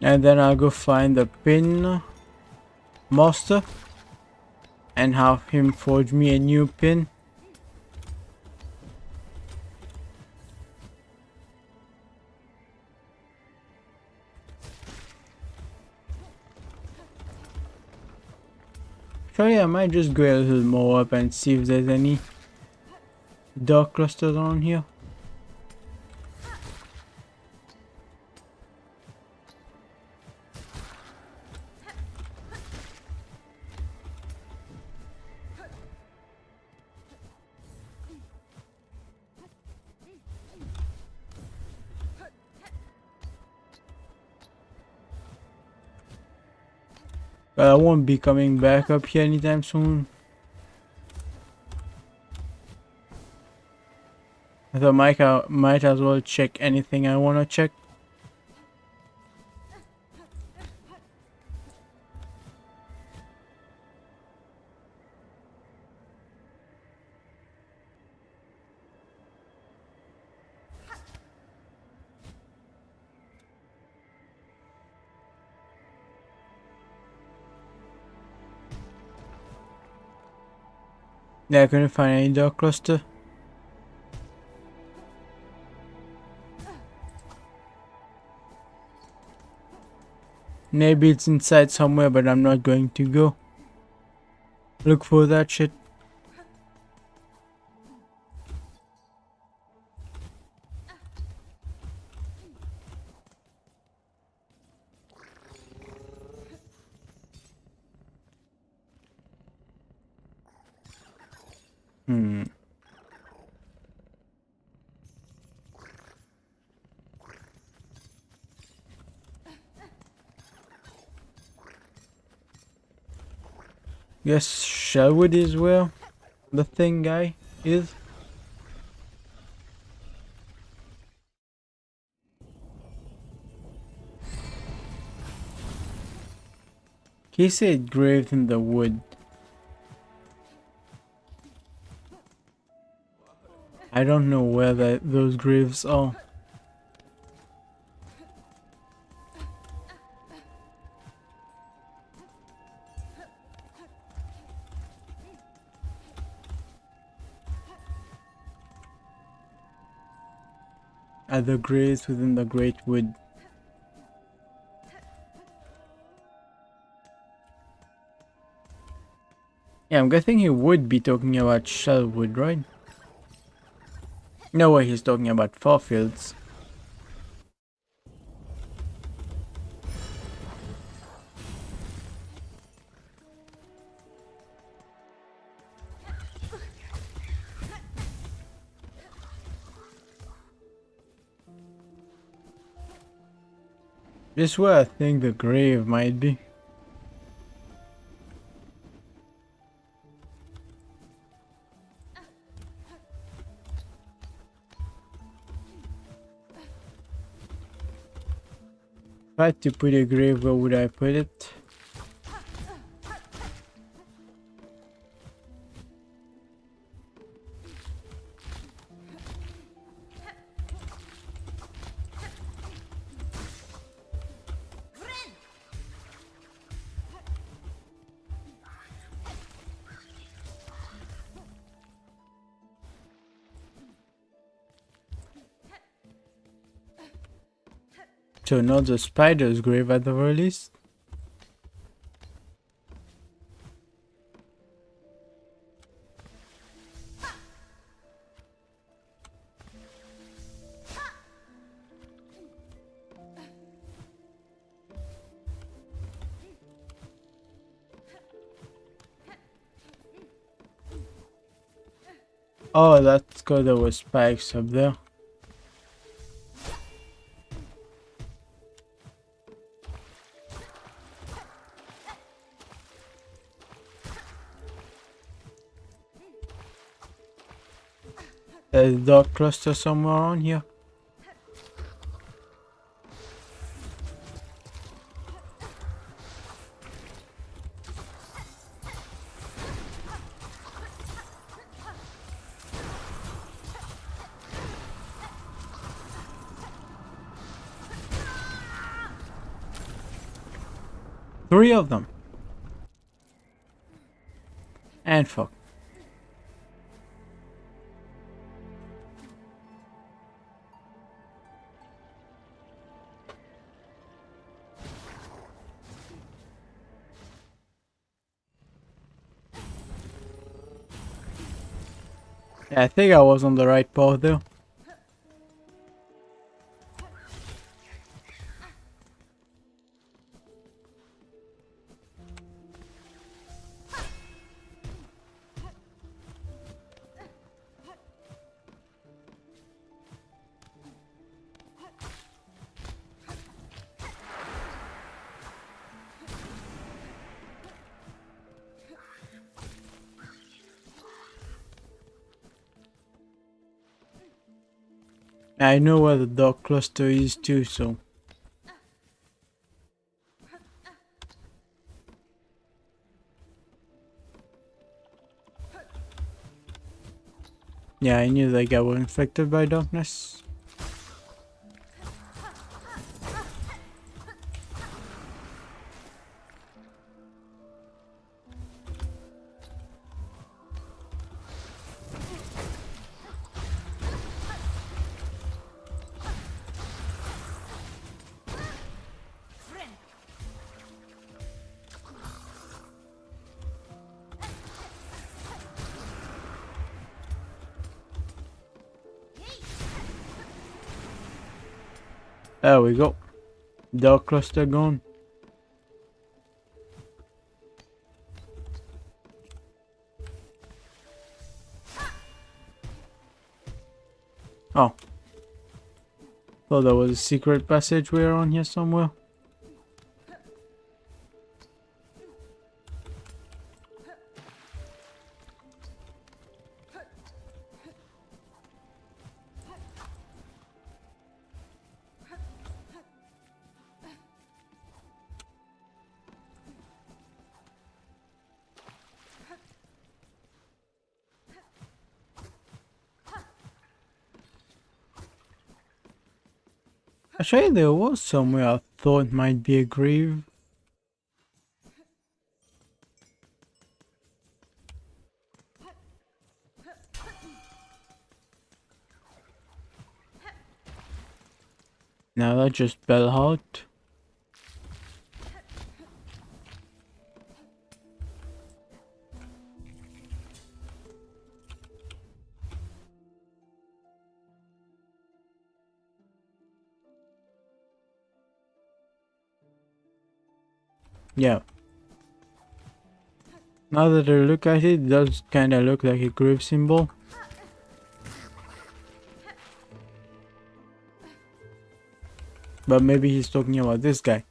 And then I'll go find the pin master and have him forge me a new pin. Actually, I might just go a little more up and see if there's any dark clusters around here. But I won't be coming back up here anytime soon. I thought I might as well check anything I want to check. Yeah, I couldn't find any dark cluster. Maybe it's inside somewhere, but I'm not going to go look for that shit. Yes, Sherwood is where the thing guy is. He said graved in the wood. I don't know where those graves are. At the graves within the Great Wood. Yeah, I'm guessing he would be talking about Sherwood, right? No way he's talking about Farfields. This is where I think the grave might be. If I had to put a grave, where would I put it? So not the spider's grave at the very least. Oh, that's because there were spikes up there. There's a dark cluster somewhere around here. 3 of them. And fuck. Yeah, I think I was on the right path though. I know where the dog cluster is too, so. Yeah, I knew that guy was infected by darkness. There we go. Dog cluster gone. Oh. Thought there was a secret passageway around here somewhere. Actually, there was somewhere I thought might be a grave. Now that's just Bellheart. Yeah. Now that I look at it, it does kinda look like a grave symbol. But maybe he's talking about this guy.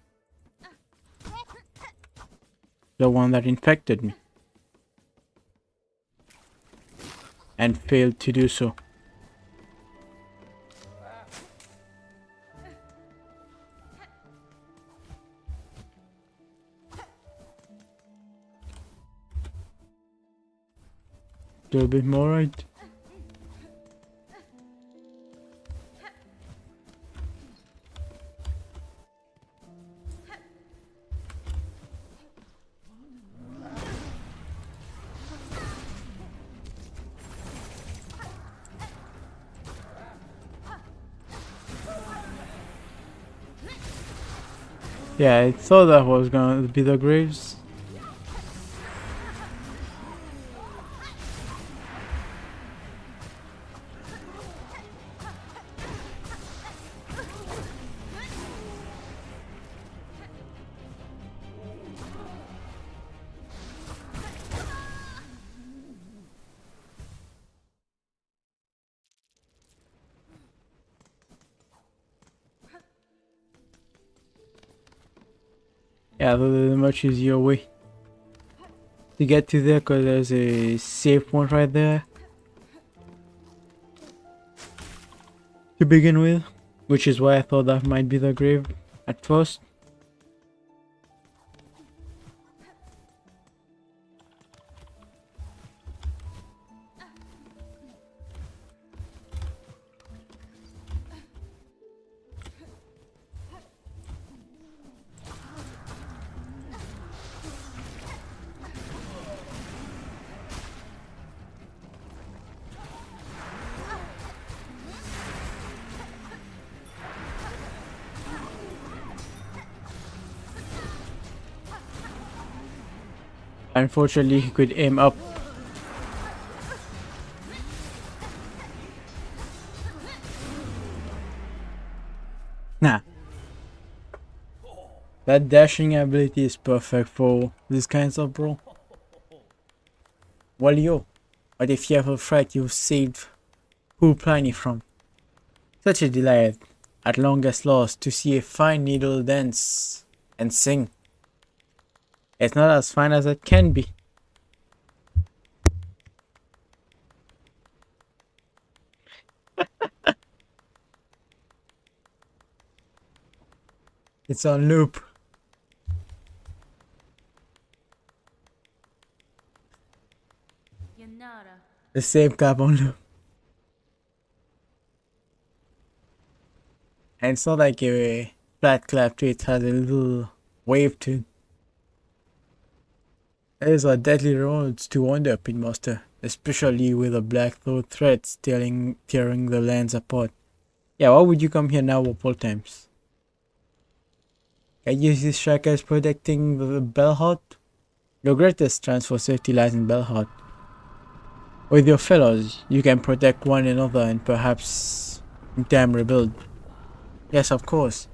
The one that infected me. And failed to do so. Do a bit more right. Yeah, I thought that was gonna be the graves. Yeah, there's a much easier way to get to there because there's a safe point right there to begin with, which is why I thought that might be the grave at first. Unfortunately, he could aim up. Nah, that dashing ability is perfect for this kinds of brawl. Well, yo, what a fearful fright you've saved who Pliny from. Such a delight, at longest lost, to see a fine needle dance and sing. It's not as fine as it can be. It's on loop. The same cap on loop. And it's not like a flat clap to it, has a little wave to it. These are deadly roads to wander, Pitmaster, especially with the black throat threads tearing the lands apart. Yeah, why would you come here now of all times? Can you see strikers protecting the Bellheart? Your greatest chance for safety lies in Bellheart. With your fellows, you can protect one another and perhaps in time rebuild. Yes, of course.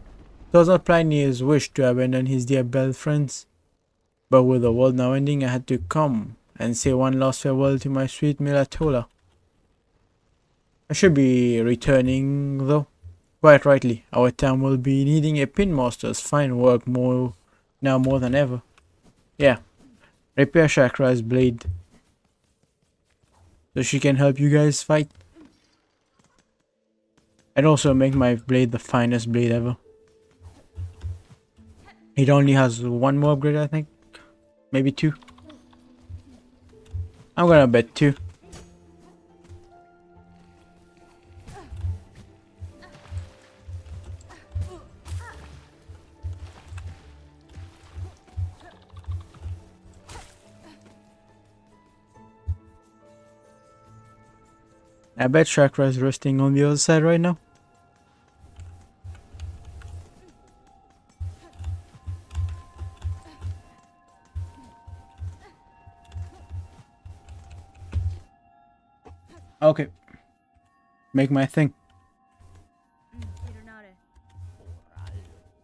It was not Pliny's wish to abandon his dear Bell friends. But with the world now ending, I had to come and say one last farewell to my sweet Milatola. I should be returning though. Quite rightly, our town will be needing a pinmaster's fine work more than ever. Yeah, repair Chakra's blade so she can help you guys fight. And also make my blade the finest blade ever. It only has one more upgrade, I think. Maybe 2. I'm gonna bet 2. I bet Chakra is resting on the other side right now. Okay. Make my thing.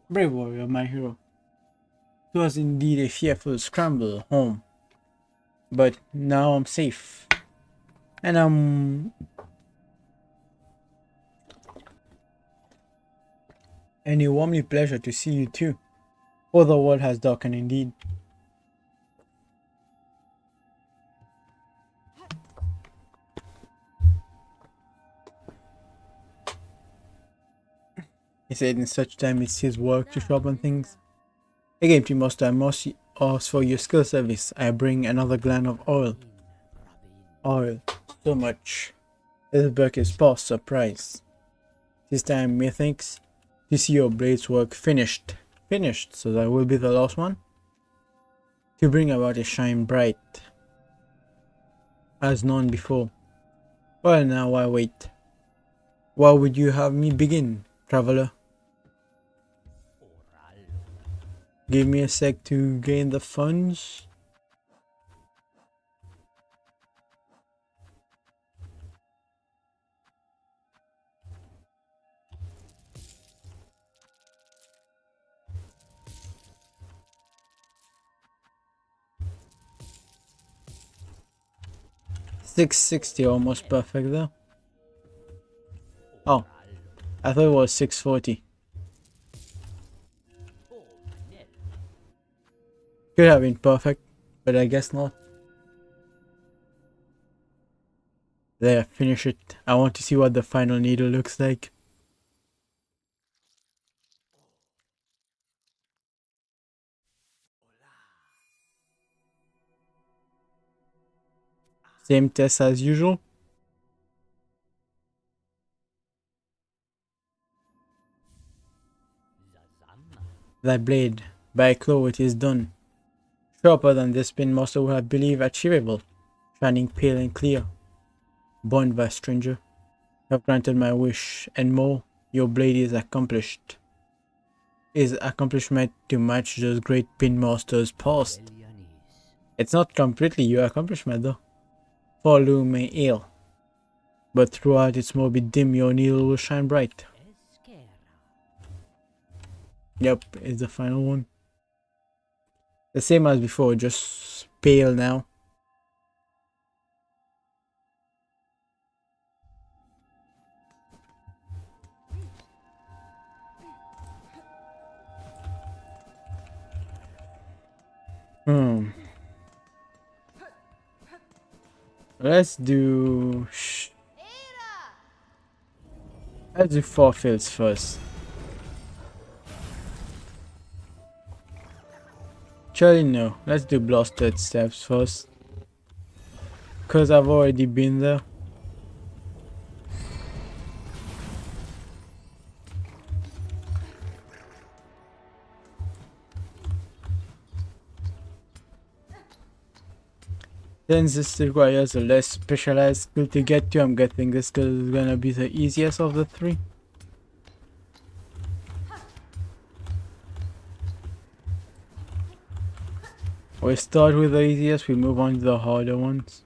Brave warrior, my hero. It was indeed a fearful scramble home. But now I'm safe. And a warmly pleasure to see you too. For the world has darkened indeed. He said in such time it's his work to sharpen things. Again, Master, I must ask for your skill service. I bring another gallon of oil. Oil. So much. This book is past surprise. This time, methinks, to see your blades work finished. Finished, so that will be the last one. To bring about a shine bright. As none before. Well, now why wait? Why would you have me begin, traveler? Give me a sec to gain the funds. $660, almost perfect though. Oh, I thought it was 640. Could have been perfect, but I guess not. There, finish it. I want to see what the final needle looks like. Same test as usual. Thy blade, by claw it is done. Sharper than this pin master would have believed achievable, shining pale and clear. Born by stranger, you have granted my wish, and more, your blade is accomplished. Is accomplishment to match those great pin masters past. It's not completely your accomplishment though. Follow may ail, but throughout its morbid dim your needle will shine bright. Yep, it's the final one. The same as before, just pale now. Let's do 4 fields first. Actually no, let's do bloodstained steps first. Cause I've already been there. Since this requires a less specialized skill to get to, I'm guessing this skill is gonna be the easiest of the 3. We start with the easiest, we move on to the harder ones.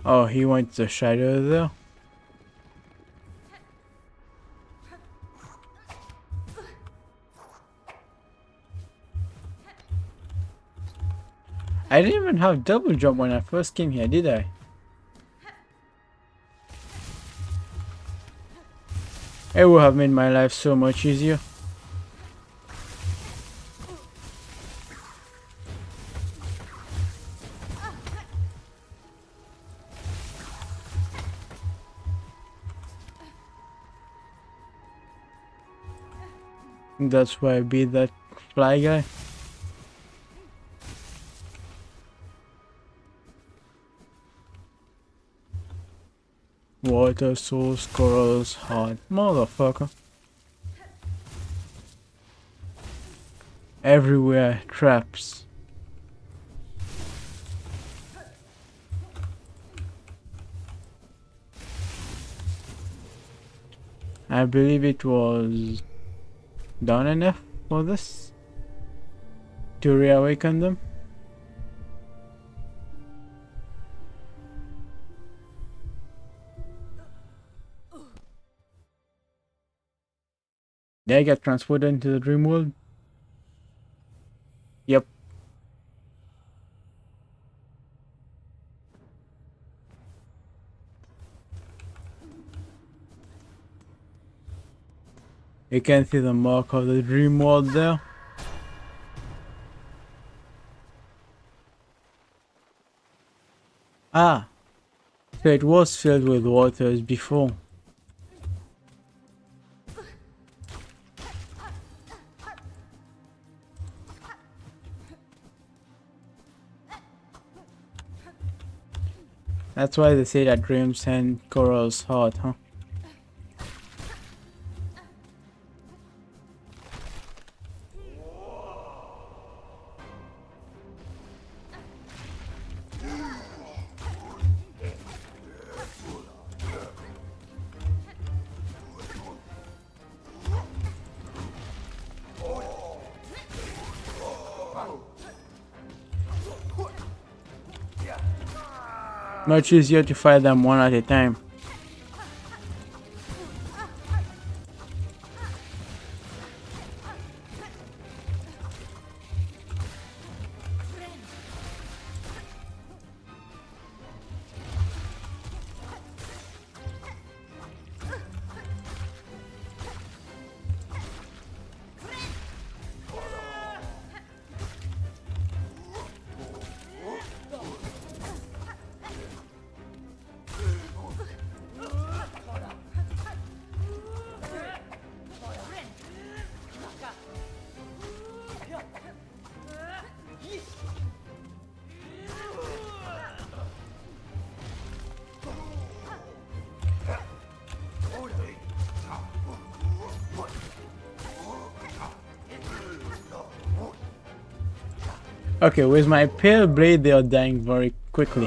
Oh, he went to the shadow there. I didn't even have double jump when I first came here, did I? It would have made my life so much easier. That's why I beat that fly guy. Water source, corals, heart. Motherfucker. Everywhere, traps. I believe it was done enough for this to reawaken them. Did I get transported into the dream world? Yep. You can see the mark of the dream world there. Ah, so it was filled with waters before. That's why they say that dreams and corals heart, huh? Much easier to fight them one at a time. Okay, with my pale blade they are dying very quickly,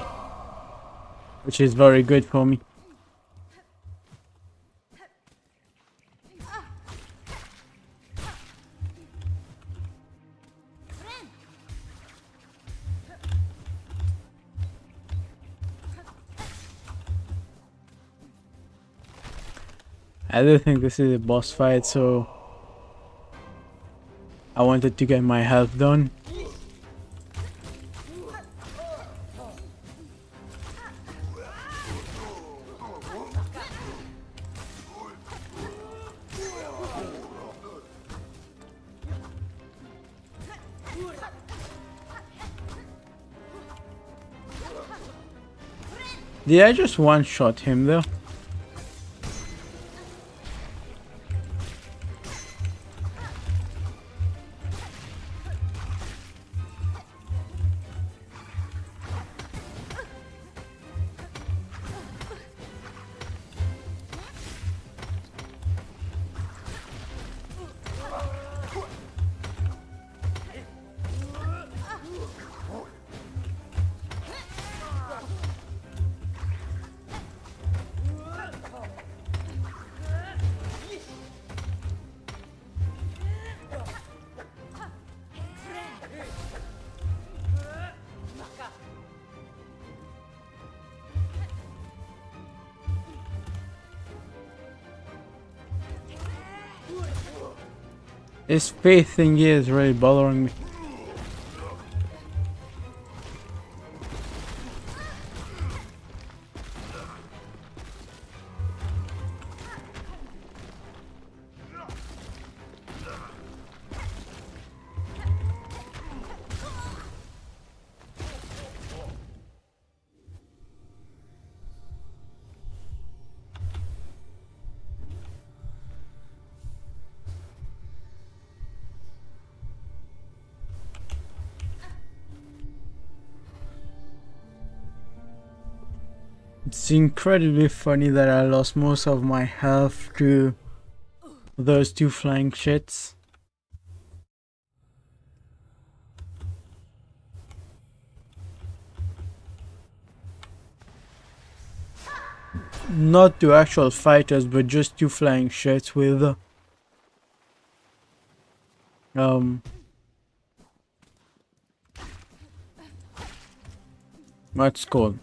which is very good for me. I don't think this is a boss fight, so I wanted to get my health done. Did I just one-shot him though? This faith thing is really bothering me. It's incredibly funny that I lost most of my health to those two flying shits. Not to actual fighters, but just two flying shits with what's it called?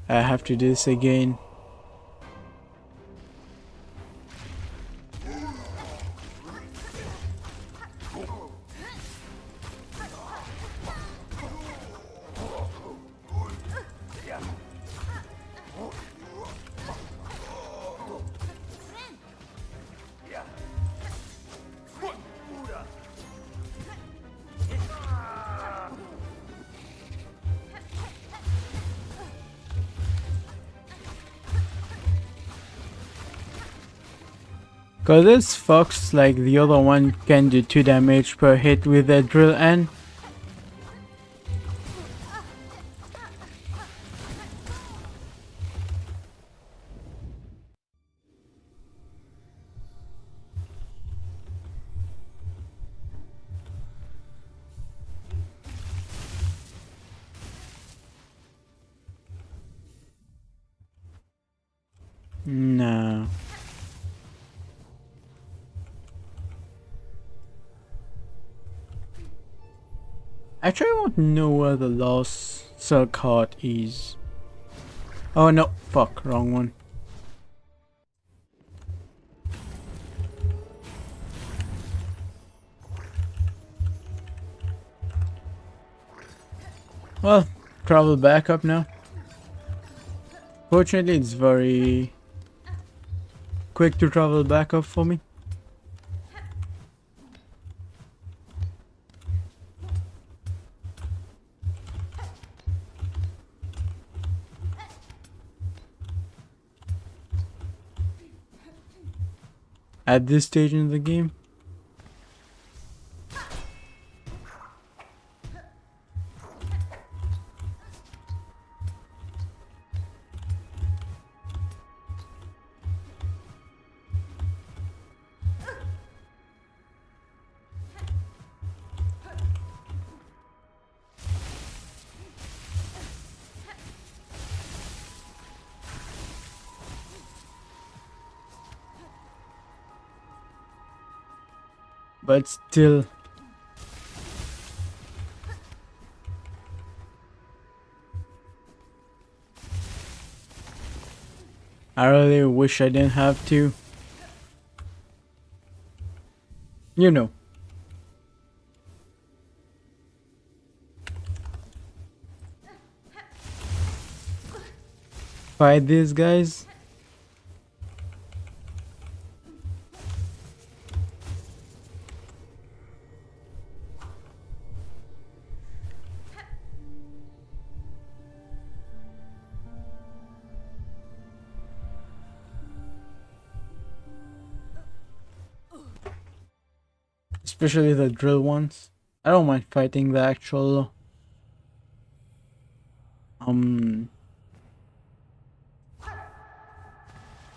I have to do this again. Cause this fox, like the other one, can do 2 damage per hit with a drill end. No. Actually, I want to know where the lost silk heart is. Oh no, fuck, wrong one. Well, travel back up now. Fortunately, it's very quick to travel back up for me. At this stage in the game. But still, I really wish I didn't have to. You know. Fight these guys. Especially the drill ones. I don't mind fighting the actual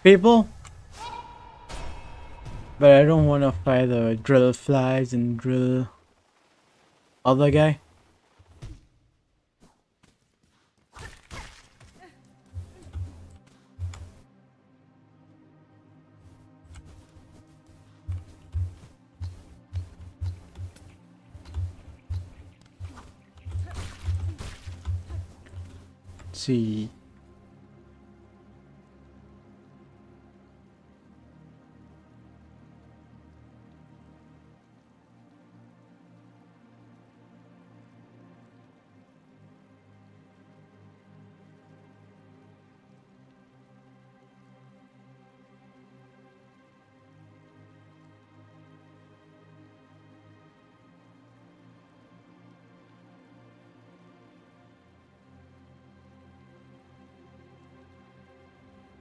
people, but I don't want to fight the drill flies and drill other guy. Let's see.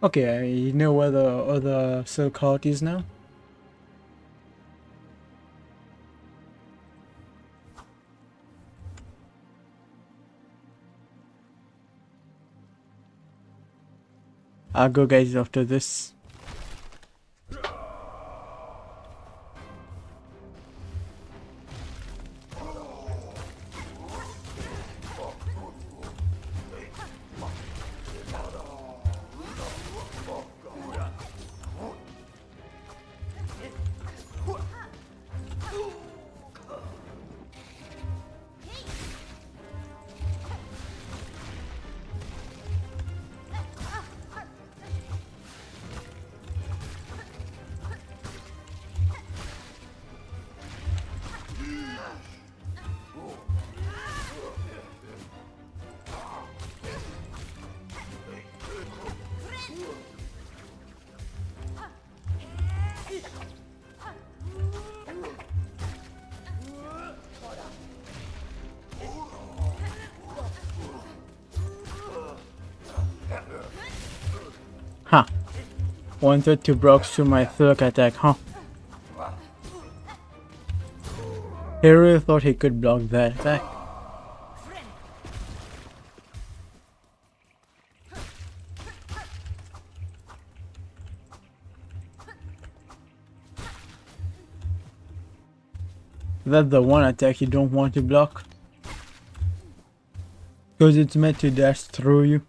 Okay, I know where the other silk heart is now. I'll go guys after this. Huh. Wanted to block through my third attack, huh? He really thought he could block that attack. That's the one attack you don't want to block. Because it's meant to dash through you.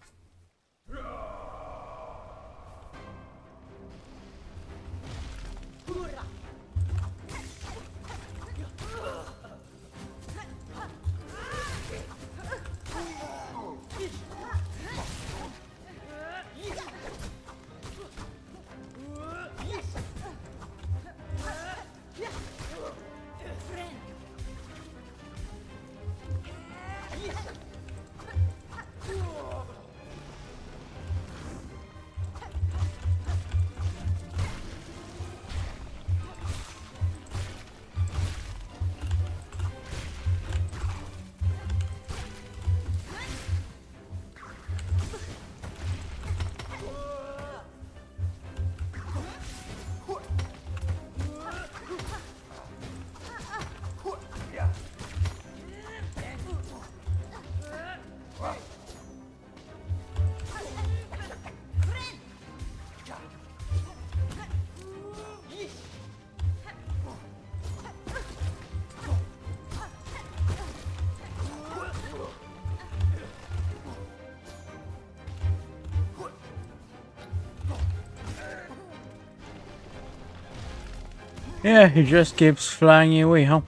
Yeah, he just keeps flying away, huh?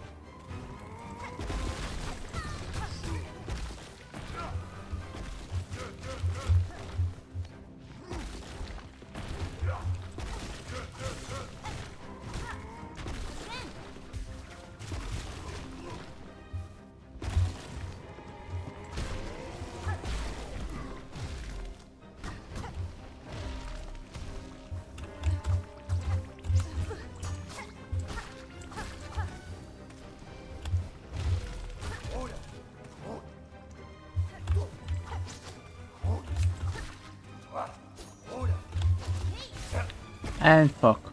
And fuck.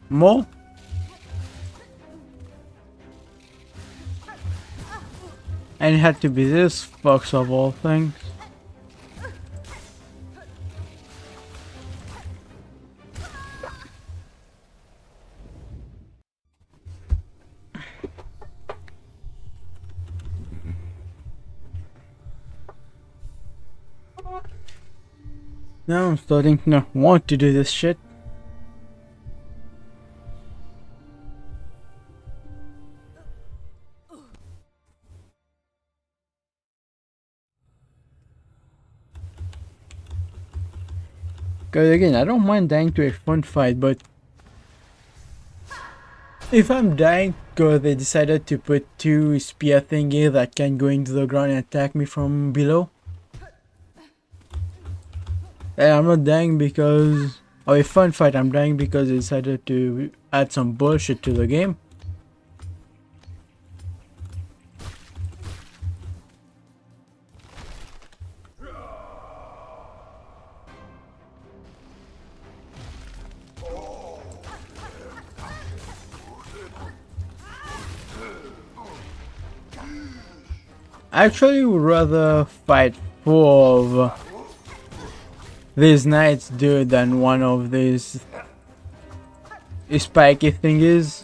More? And it had to be this fucks of all things. Now I'm starting to not want to do this shit. Cause again, I don't mind dying to a fun fight, but if I'm dying cause they decided to put two spear thingy that can go into the ground and attack me from below, and I'm not dying because of a fun fight, I'm dying because they decided to add some bullshit to the game. I actually would rather fight 4 of these knights dude than one of these spiky thingies.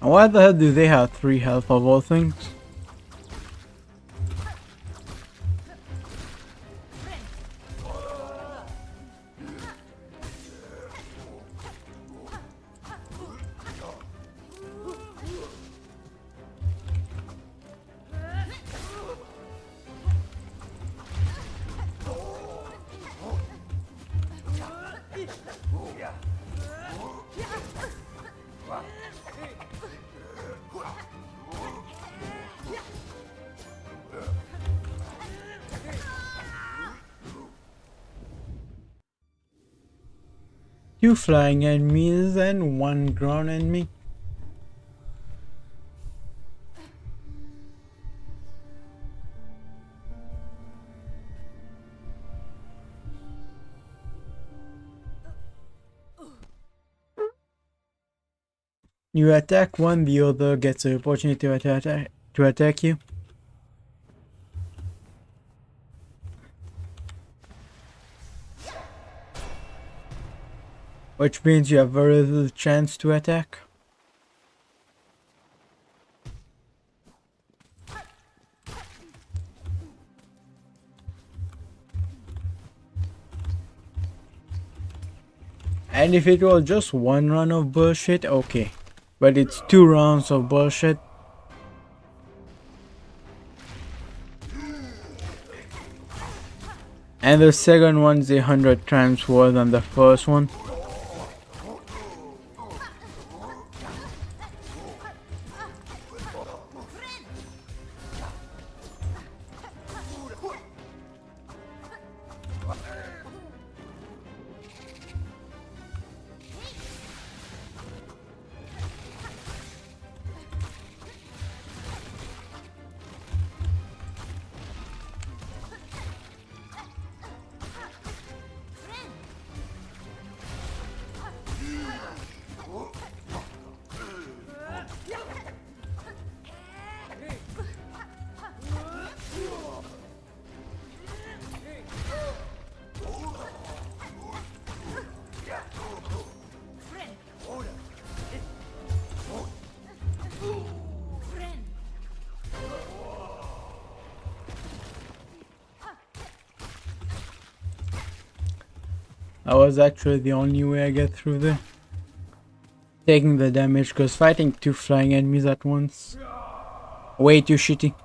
And why the hell do they have 3 health of all things? Two flying enemies and 1 ground enemy. You attack one, the other gets the opportunity to attack you. Which means you have very little chance to attack. And if it was just 1 round of bullshit, okay. But it's 2 rounds of bullshit. And the second one's 100 times worse than the first one. That was actually the only way I get through there. Taking the damage, because fighting 2 flying enemies at once, way too shitty.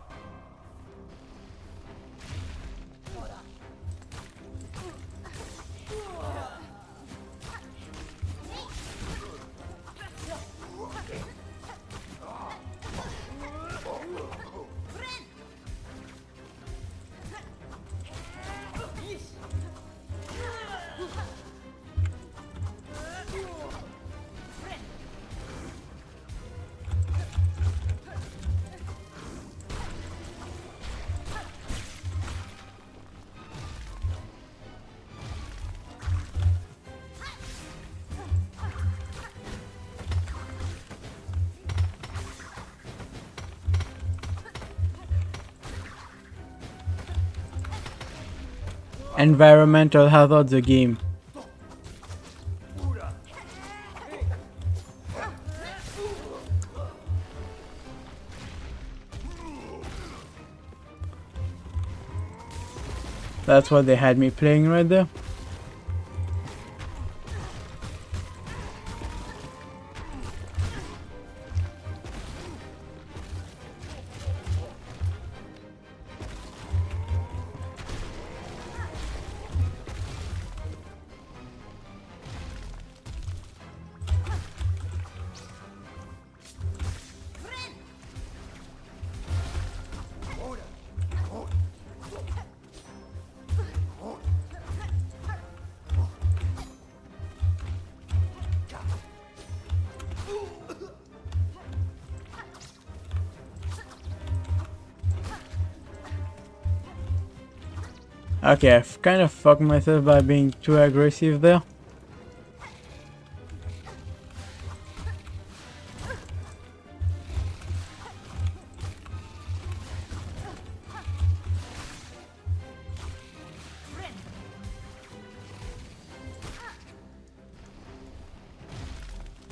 environmental hazards a game. That's what they had me playing right there. Okay, I've kind of fucked myself by being too aggressive there.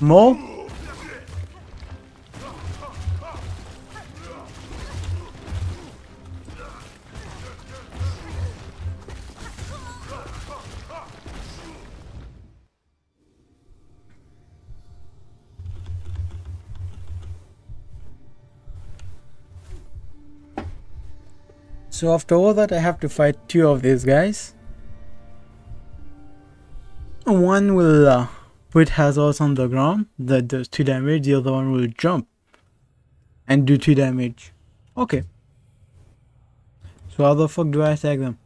More? So after all that, I have to fight two of these guys. One will put hazards on the ground that does 2 damage, the other one will jump and do 2 damage. Okay. So how the fuck do I attack them?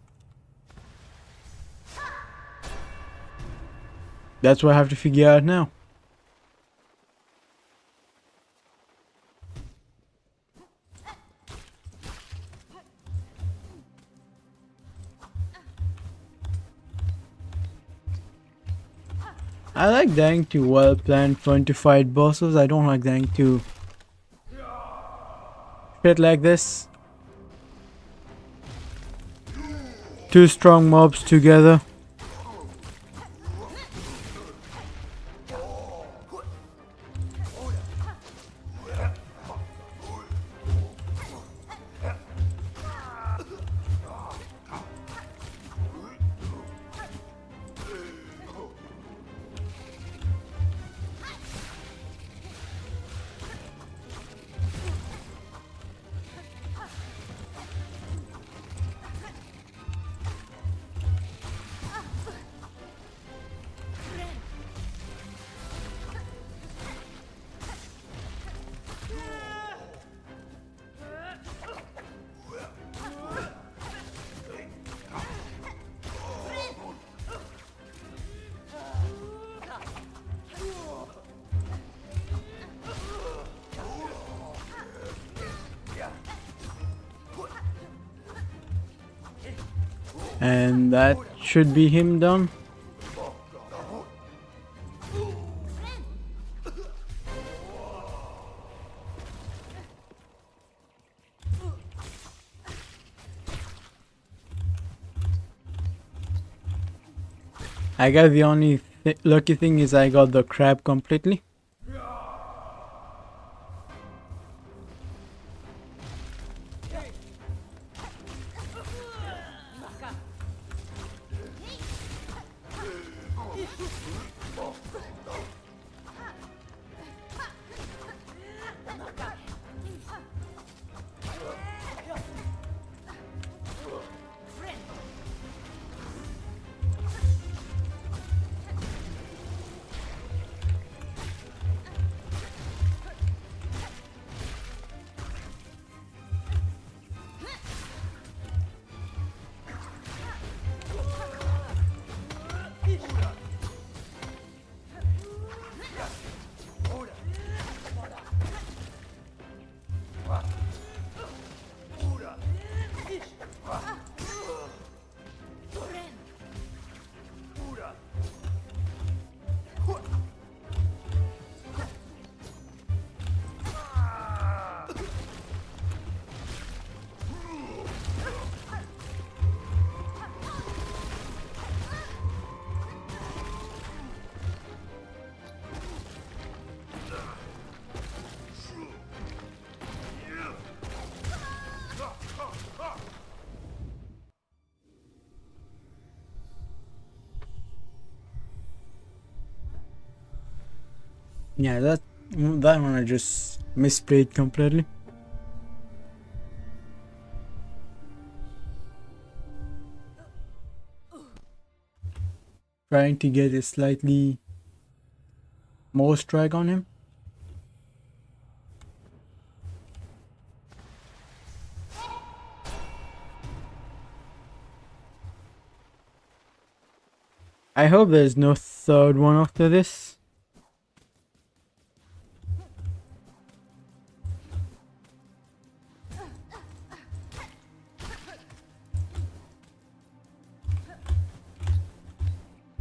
That's what I have to figure out now. I like dying to well-planned fun to fight bosses. I don't like dying to shit like this. Two strong mobs together. And that should be him done. I guess the only lucky thing is I got the crab completely. Yeah, that one I just misplayed completely. Trying to get a slightly more strike on him. I hope there's no third one after this.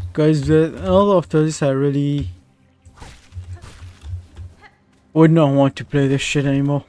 Because all after this I really would not want to play this shit anymore.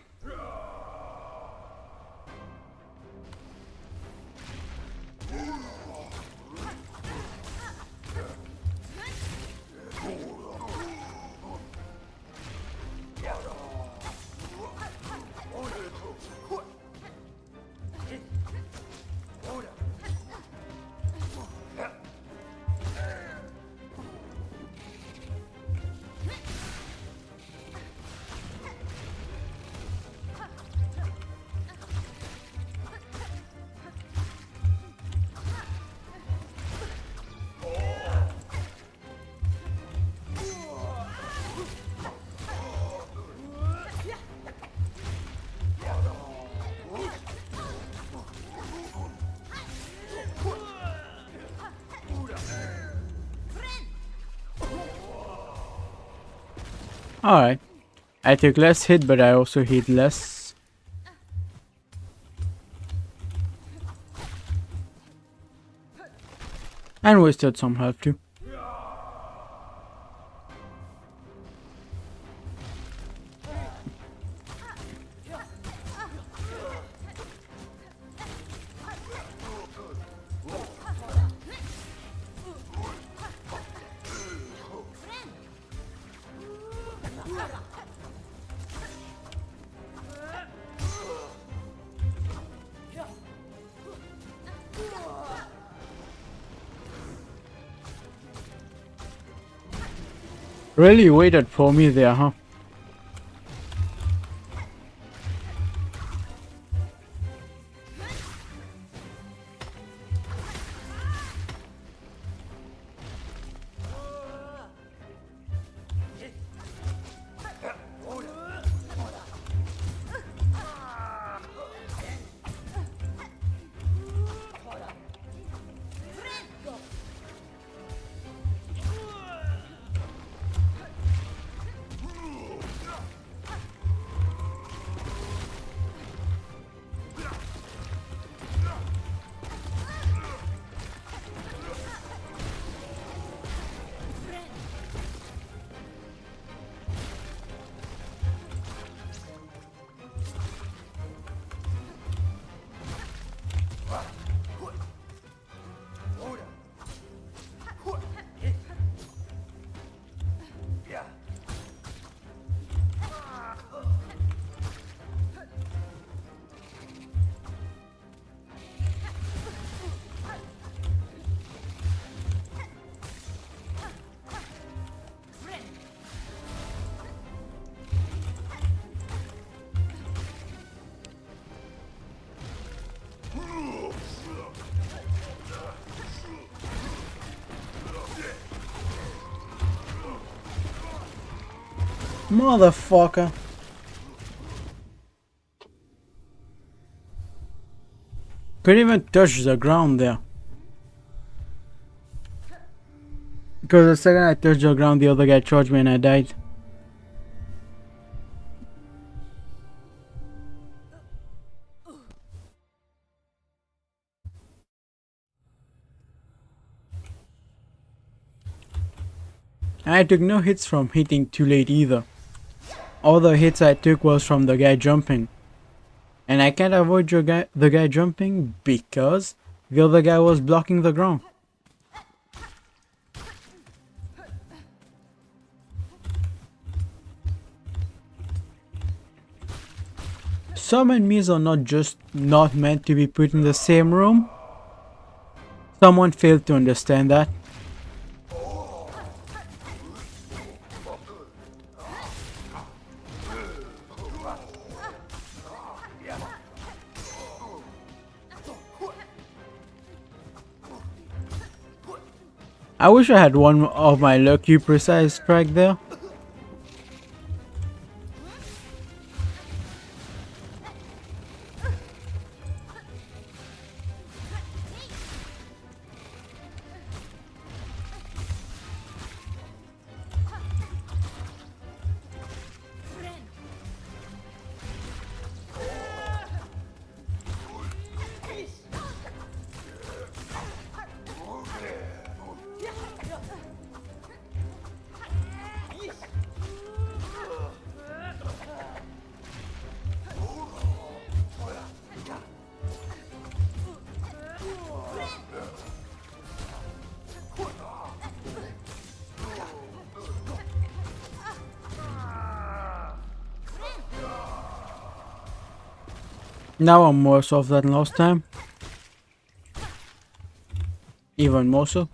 Alright. I took less hit, but I also hit less. And wasted some health too. Really waited for me there, huh? Motherfucker. Couldn't even touch the ground there. Because the second I touched the ground, the other guy charged me and I died. And I took no hits from hitting too late either. All the hits I took was from the guy jumping. And I can't avoid the guy jumping because the other guy was blocking the ground. Some enemies are not just not meant to be put in the same room. Someone failed to understand that. I wish I had one of my lucky precise strike there. Now I'm more soft than last time. Even more so.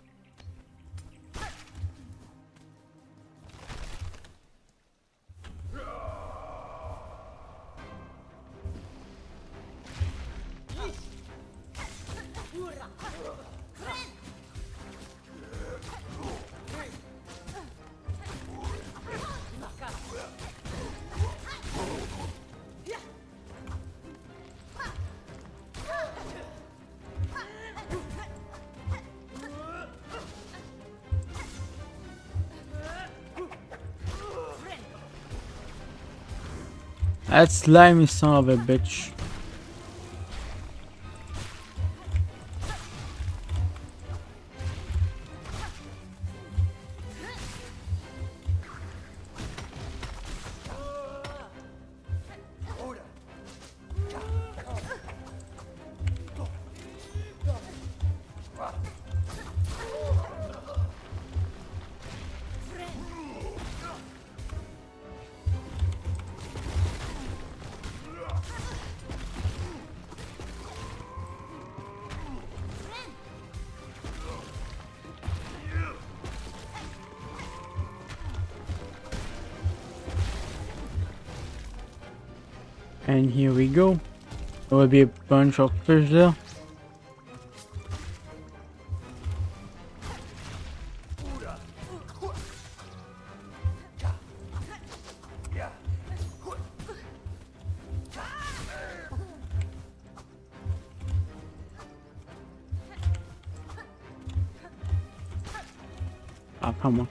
That slimy son of a bitch. And here we go. There will be a bunch of fish there. Ah, come on.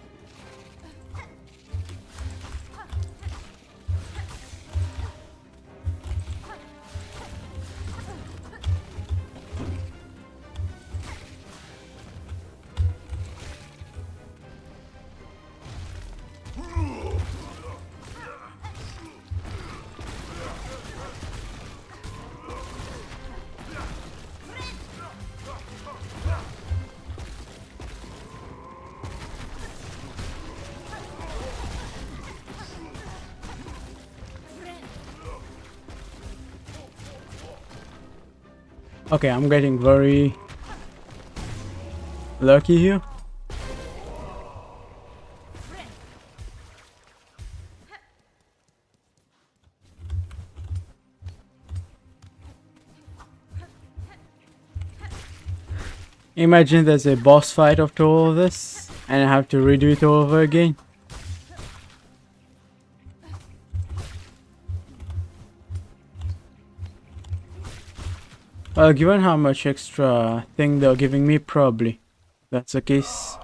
Okay, I'm getting very lucky here. Imagine there's a boss fight after all of this and I have to redo it all over again. Well, given how much extra thing they're giving me, probably that's the case.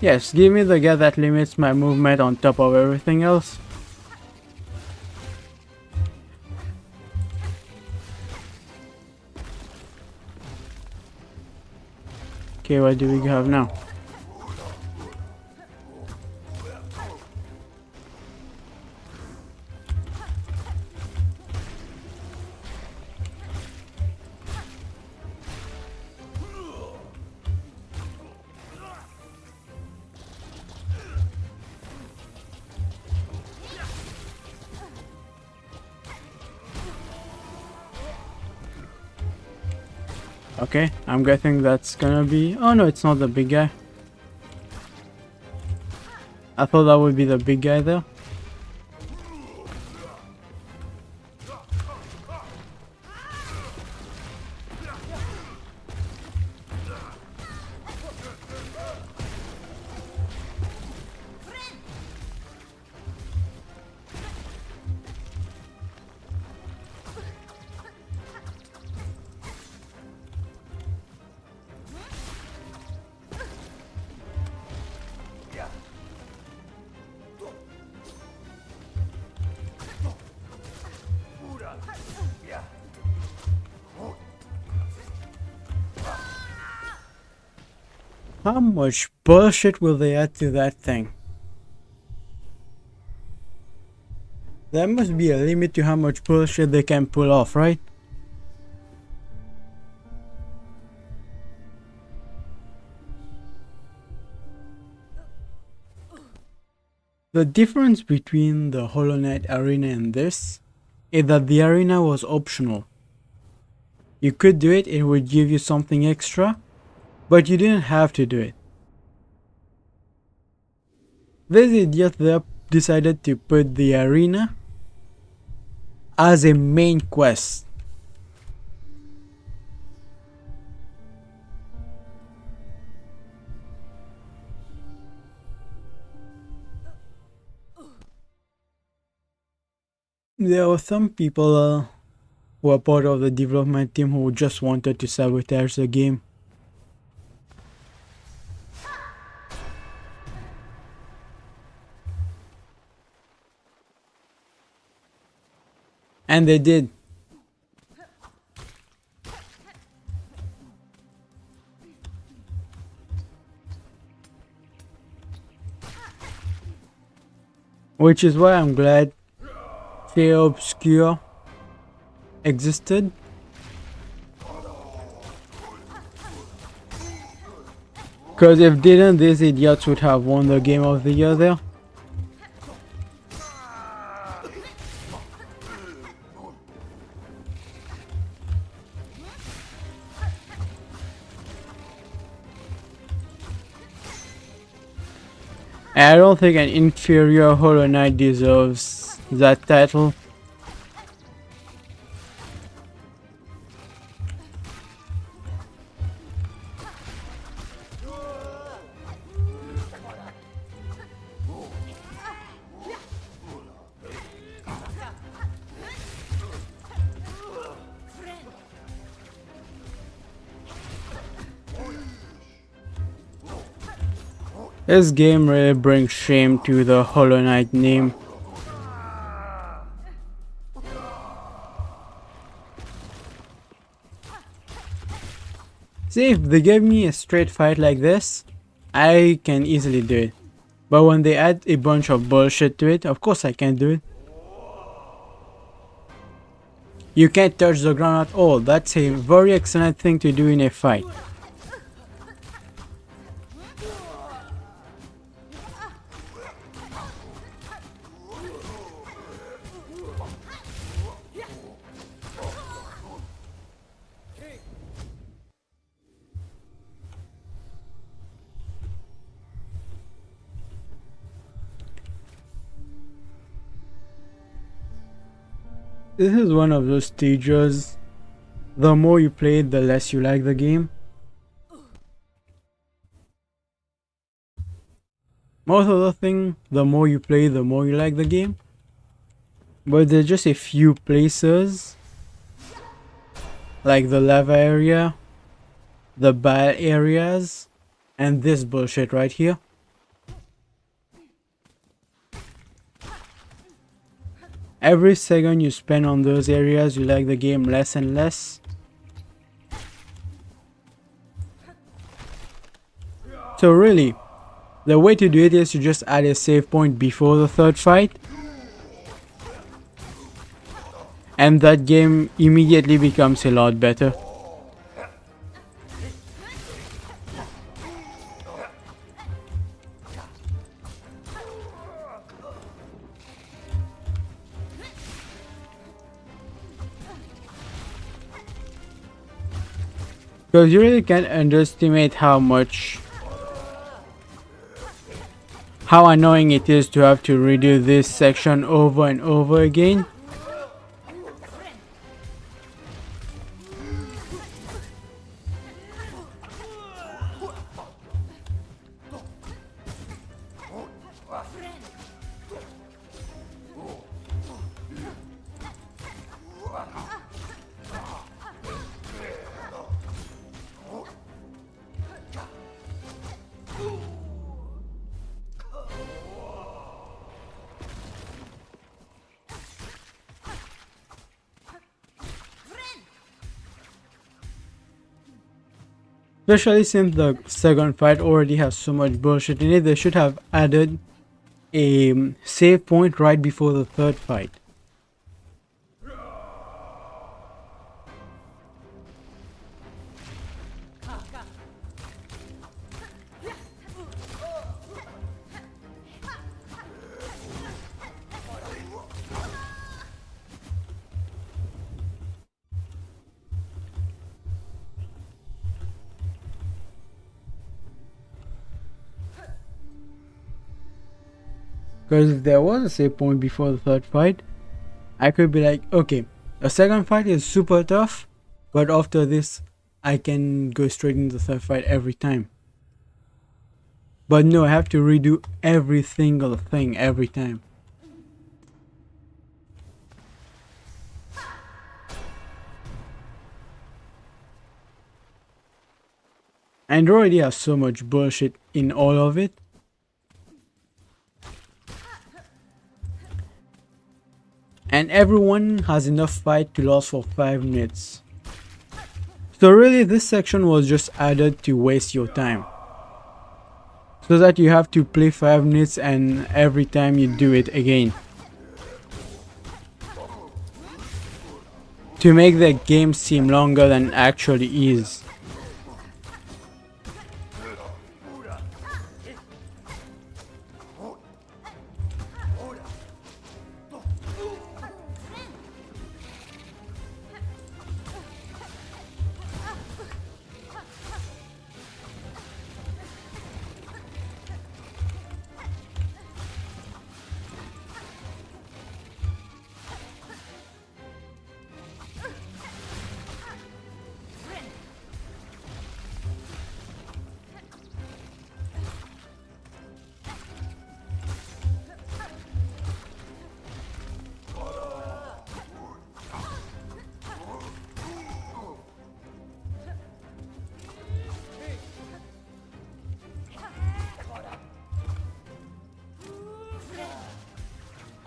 Yes, give me the gear that limits my movement on top of everything else. Okay, what do we have now? Okay, I'm guessing that's gonna be... Oh no, it's not the big guy. I thought that would be the big guy there. How much bullshit will they add to that thing? There must be a limit to how much bullshit they can pull off, right? The difference between the Hollow Knight arena and this is that the arena was optional. You could do it, it would give you something extra, but you didn't have to do it. This idiot there decided to put the arena as a main quest. There were some people who were part of the development team who just wanted to sabotage the game. And they did. Which is why I'm glad Fear Obscure existed. Because if didn't, these idiots would have won the game of the year there. I don't think an inferior Hollow Knight deserves that title. This game really brings shame to the Hollow Knight name. See, if they gave me a straight fight like this, I can easily do it. But when they add a bunch of bullshit to it, of course I can't do it. You can't touch the ground at all. That's a very excellent thing to do in a fight. This is one of those stages, the more you play it, the less you like the game. Most of the thing, the more you play, the more you like the game. But there's just a few places, like the lava area, the bad areas, and this bullshit right here. Every second you spend on those areas, you like the game less and less. So really, the way to do it is to just add a save point before the third fight. And that game immediately becomes a lot better. Because you really can't underestimate how annoying it is to have to redo this section over and over again. Especially since the second fight already has so much bullshit in it, they should have added a save point right before the third fight. Because if there was a save point before the third fight, I could be like, okay, the second fight is super tough, but after this, I can go straight into the third fight every time. But no, I have to redo every single thing every time. And already has so much bullshit in all of it. And everyone has enough fight to last for 5 minutes. So really this section was just added to waste your time. So that you have to play 5 minutes and every time you do it again. To make the game seem longer than it actually is.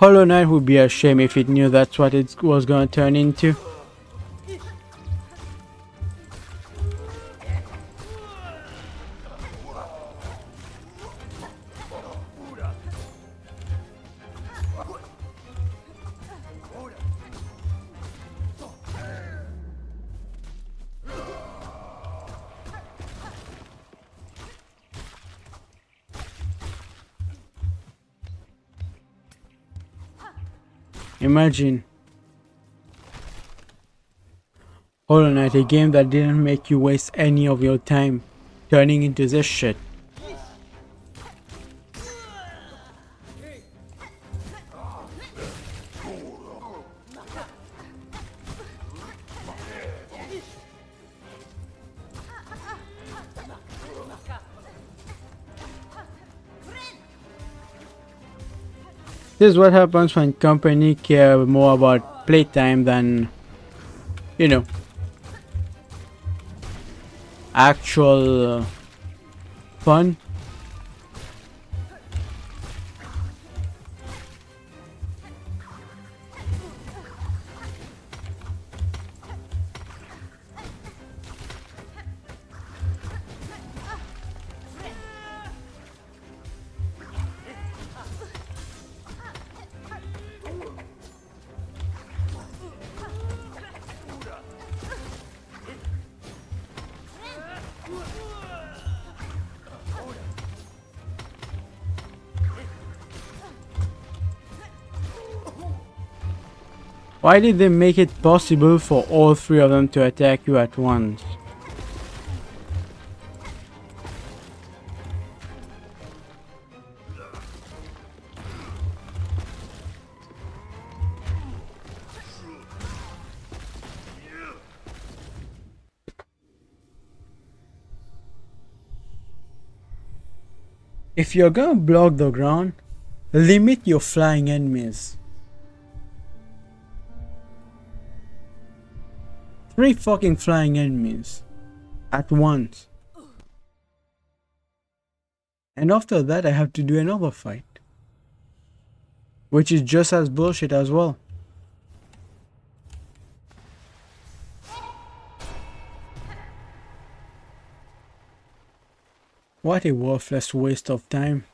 Hollow Knight would be a shame if it knew that's what it was gonna turn into. Imagine Hollow Knight, a game that didn't make you waste any of your time, turning into this shit. This is what happens when company care more about playtime than, you know, actual fun. Why did they make it possible for all three of them to attack you at once? If you're gonna block the ground, limit your flying enemies. 3 fucking flying enemies at once. And after that I have to do another fight, which is just as bullshit as well. What a worthless waste of time.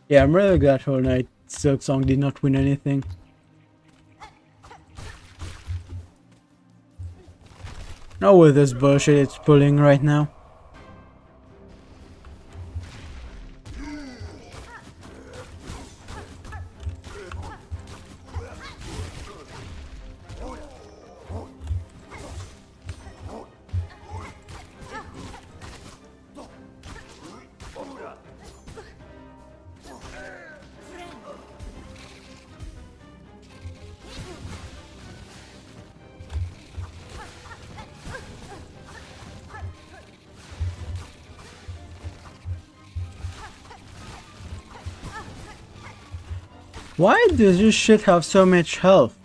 Yeah, I'm really glad Whole Night Silksong did not win anything. Not with this bullshit it's pulling right now. Why does this shit have so much health?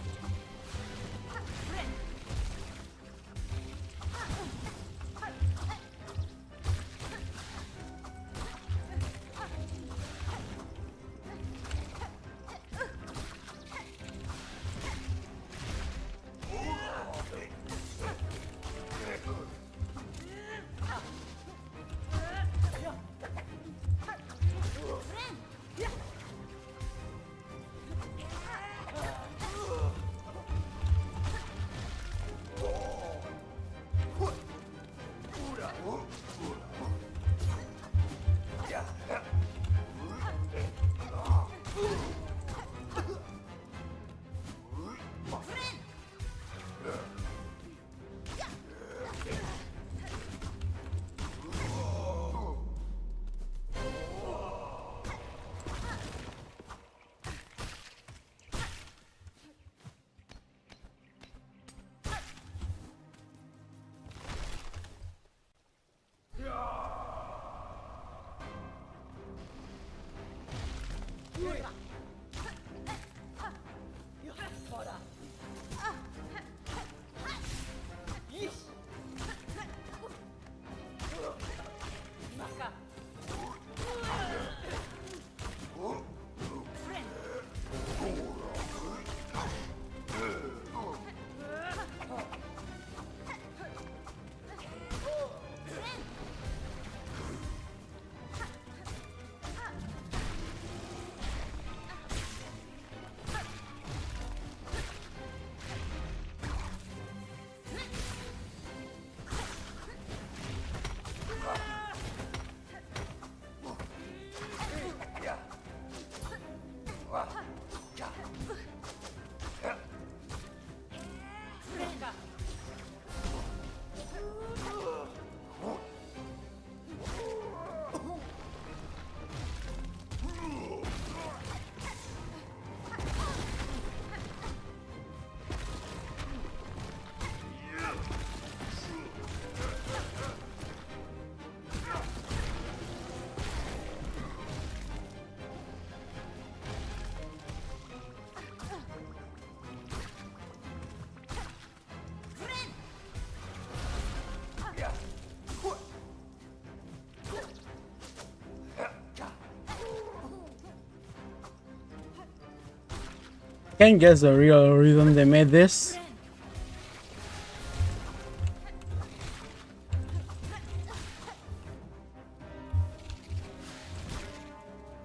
Can't guess the real reason they made this.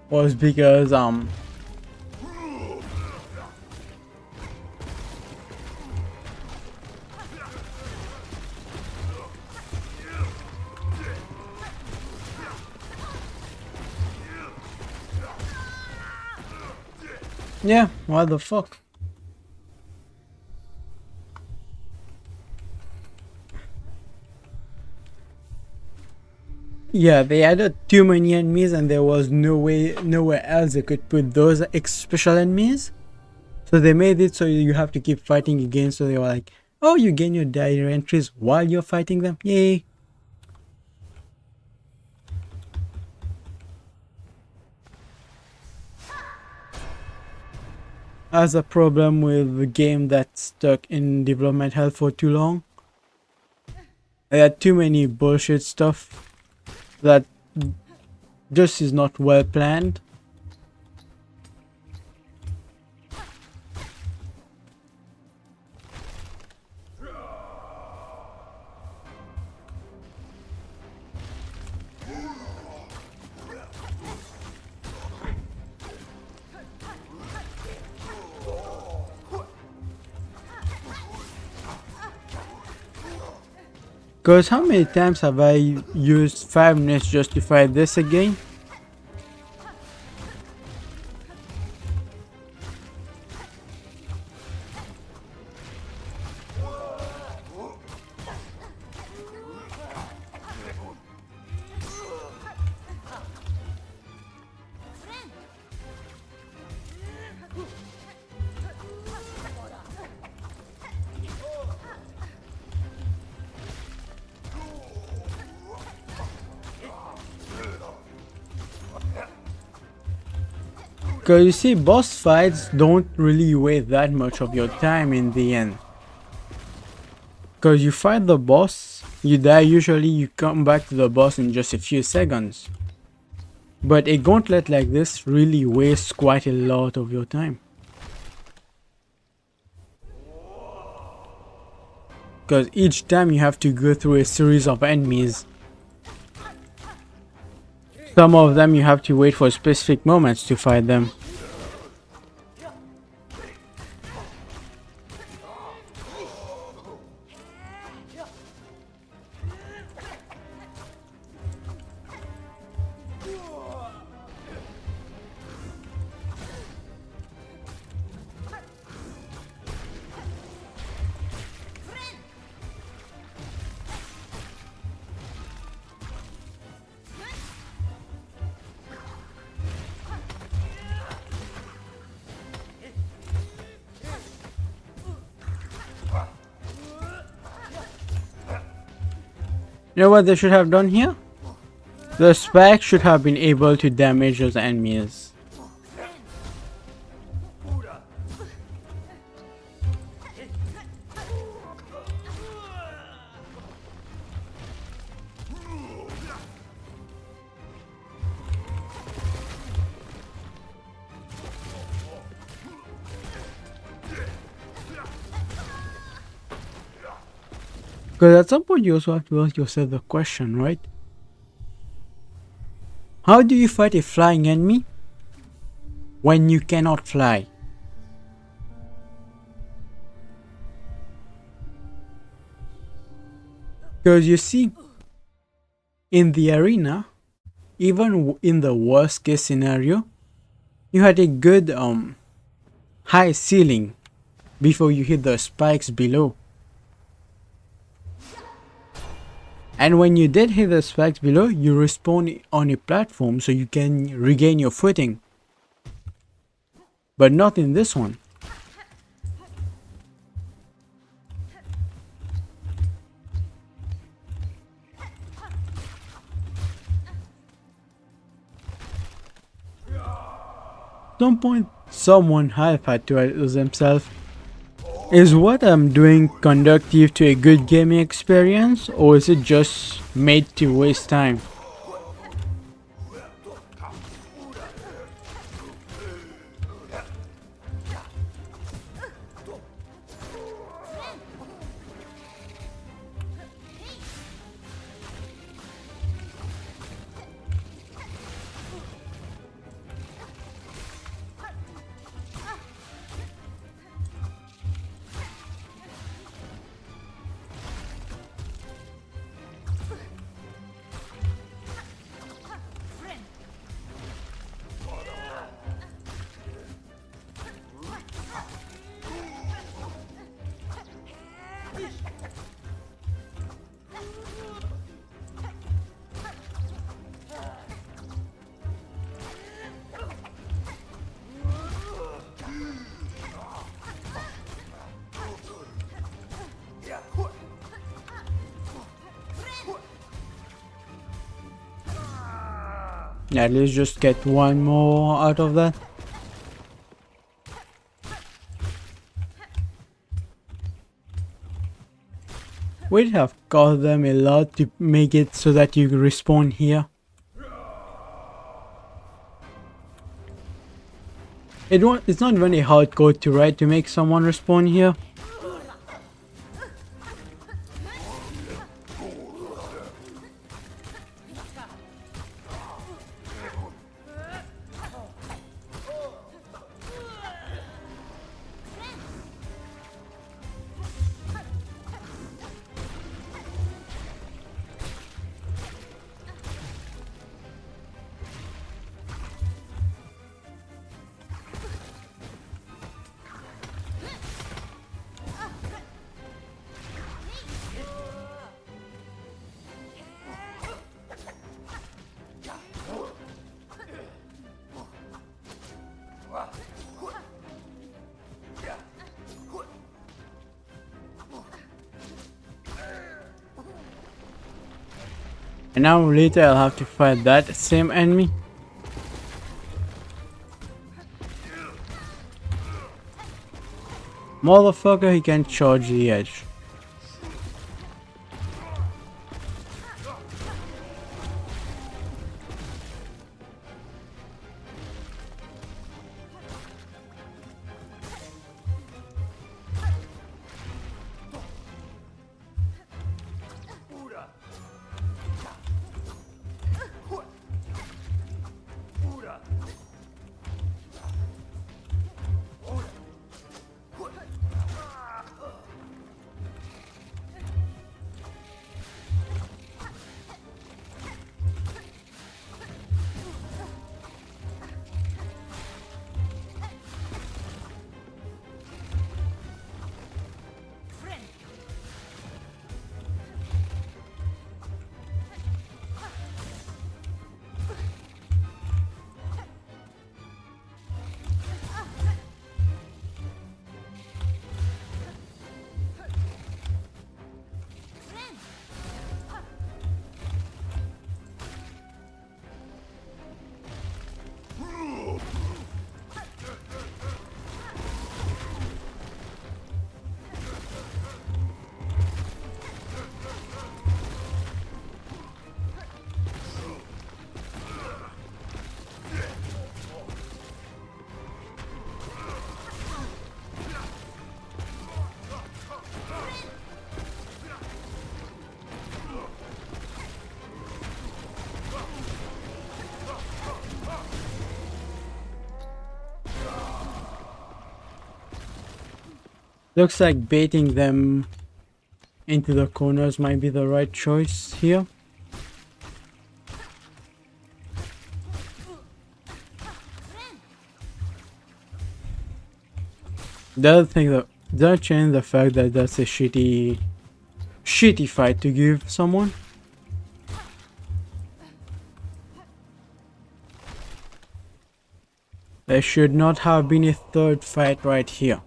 Was because yeah, what the fuck? Yeah, they added too many enemies and there was nowhere else they could put those special enemies. So they made it so you have to keep fighting again, so they were like, Oh, you gain your diary entries while you're fighting them. Yay! As a problem with the game that's stuck in development hell for too long. There are too many bullshit stuff that just is not well planned. Cause how many times have I used 5 minutes just to fight this again? Cause you see, boss fights don't really waste that much of your time in the end. Cause you fight the boss, you die, usually you come back to the boss in just a few seconds. But a gauntlet like this really wastes quite a lot of your time. Cause each time you have to go through a series of enemies. Some of them you have to wait for specific moments to fight them. You know what they should have done here? The spike should have been able to damage those enemies. Because at some point you also have to ask yourself the question, right? How do you fight a flying enemy when you cannot fly? Because you see, in the arena, even in the worst case scenario, you had a good high ceiling before you hit the spikes below. And when you did hit the spikes below, you respawn on a platform so you can regain your footing. But not in this one. At some point, someone had to ask themselves, is what I'm doing conducive to a good gaming experience, or is it just made to waste time? At least just get one more out of that. We'd have cost them a lot to make it so that you respawn here. It's not really hard code to write to make someone respawn here. And now later I'll have to fight that same enemy. Motherfucker, he can charge the edge. Looks like baiting them into the corners might be the right choice here. The other thing that does change the fact that that's a shitty fight to give someone. There should not have been a third fight right here.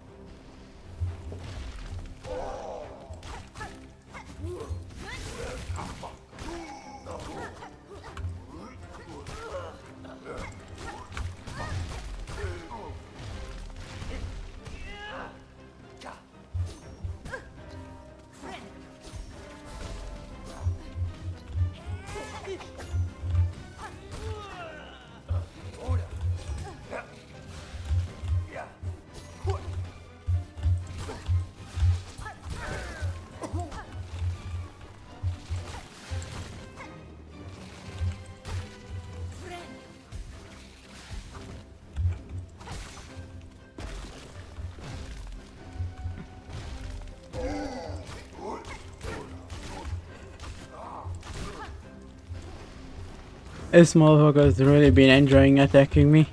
This motherfucker's really been enjoying attacking me.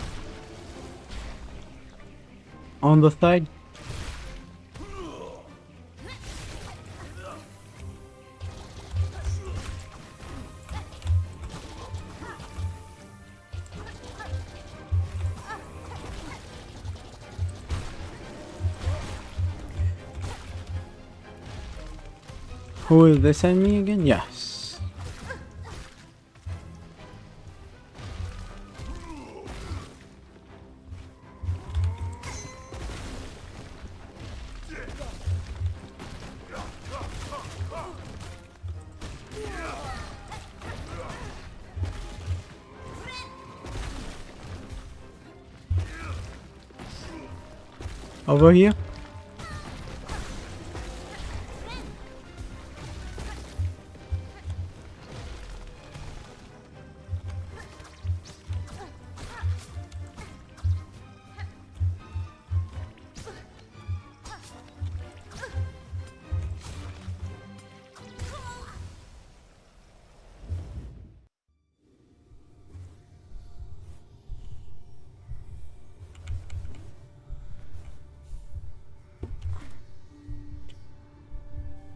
On the side. Who will they send me again? Yes. Over here.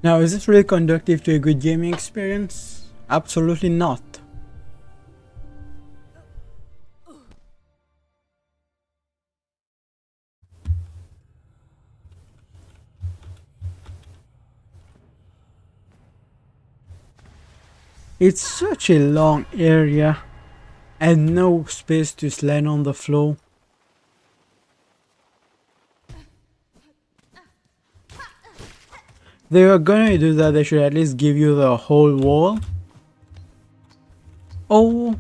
Now, is this really conducive to a good gaming experience? Absolutely not. It's such a long area and no space to land on the floor. They were gonna do that, they should at least give you the whole wall. Oh,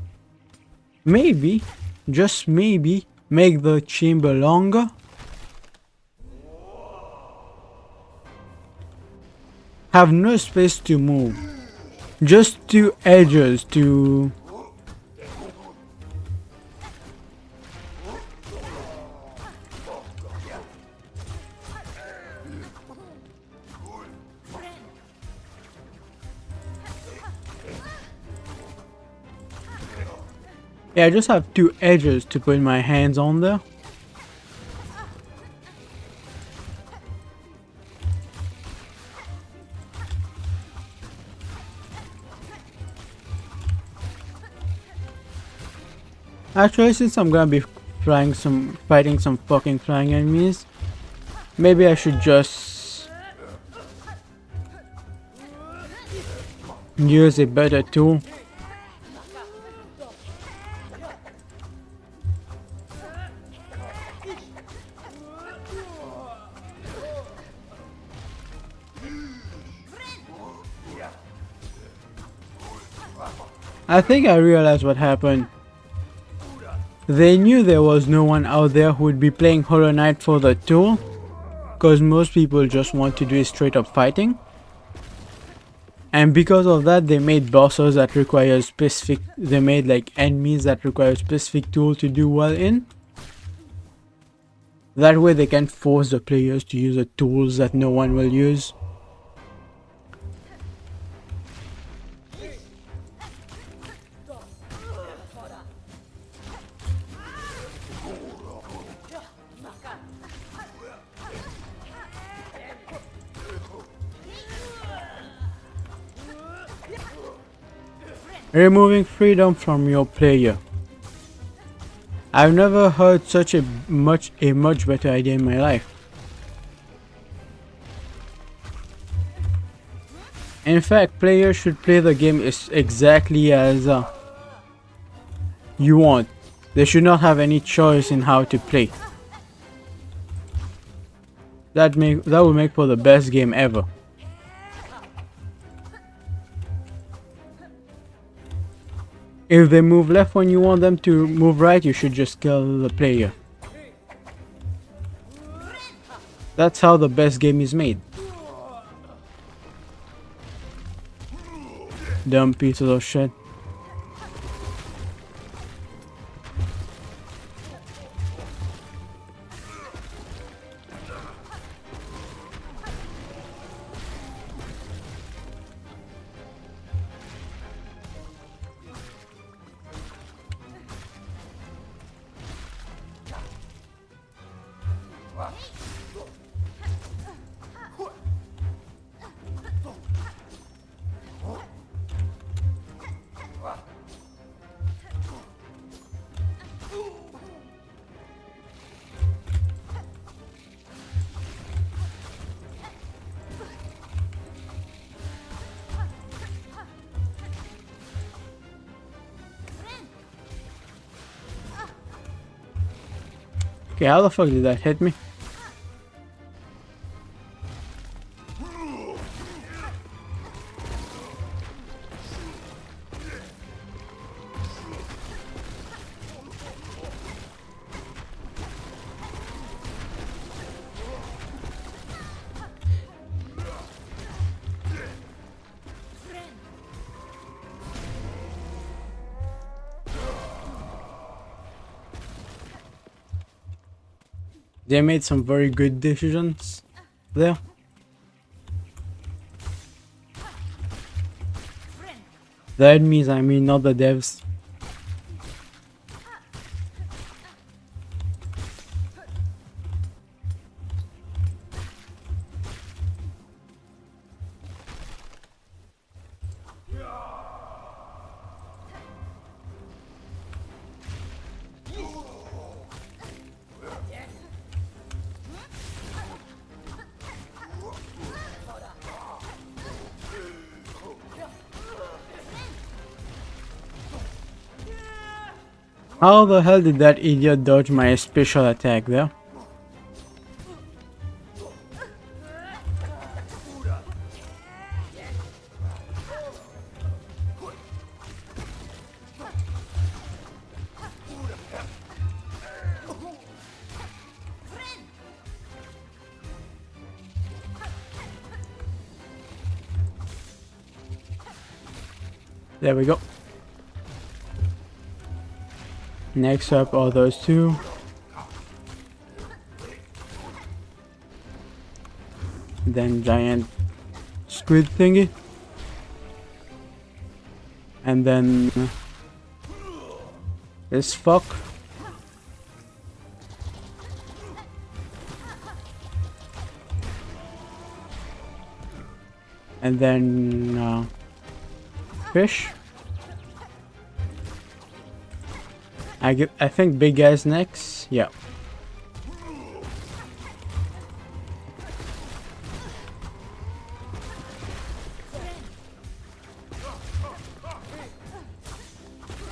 maybe, just maybe, make the chamber longer. Have no space to move, just two edges to... Yeah, I just have two edges to put my hands on there. Actually, since I'm gonna be fighting some fucking flying enemies, maybe I should just use a better tool. I think I realized what happened. They knew there was no one out there who would be playing Hollow Knight for the tool, because most people just want to do straight up fighting. And because of that, they made bosses that require specific, they made like enemies that require specific tool to do well in. That way they can force the players to use the tools that no one will use. Removing freedom from your player. I've never heard such a much better idea in my life. In fact, players should play the game exactly as you want. They should not have any choice in how to play. That will make for the best game ever. If they move left when you want them to move right, you should just kill the player. That's how the best game is made. Dumb pieces of shit. Okay, how the fuck did that hit me? They made some very good decisions there. The enemies, I mean, not the devs. How the hell did that idiot dodge my special attack there? There we go. Next up are those two. Then giant squid thingy. And then this fuck. And then fish. I think big guy's next. Yeah.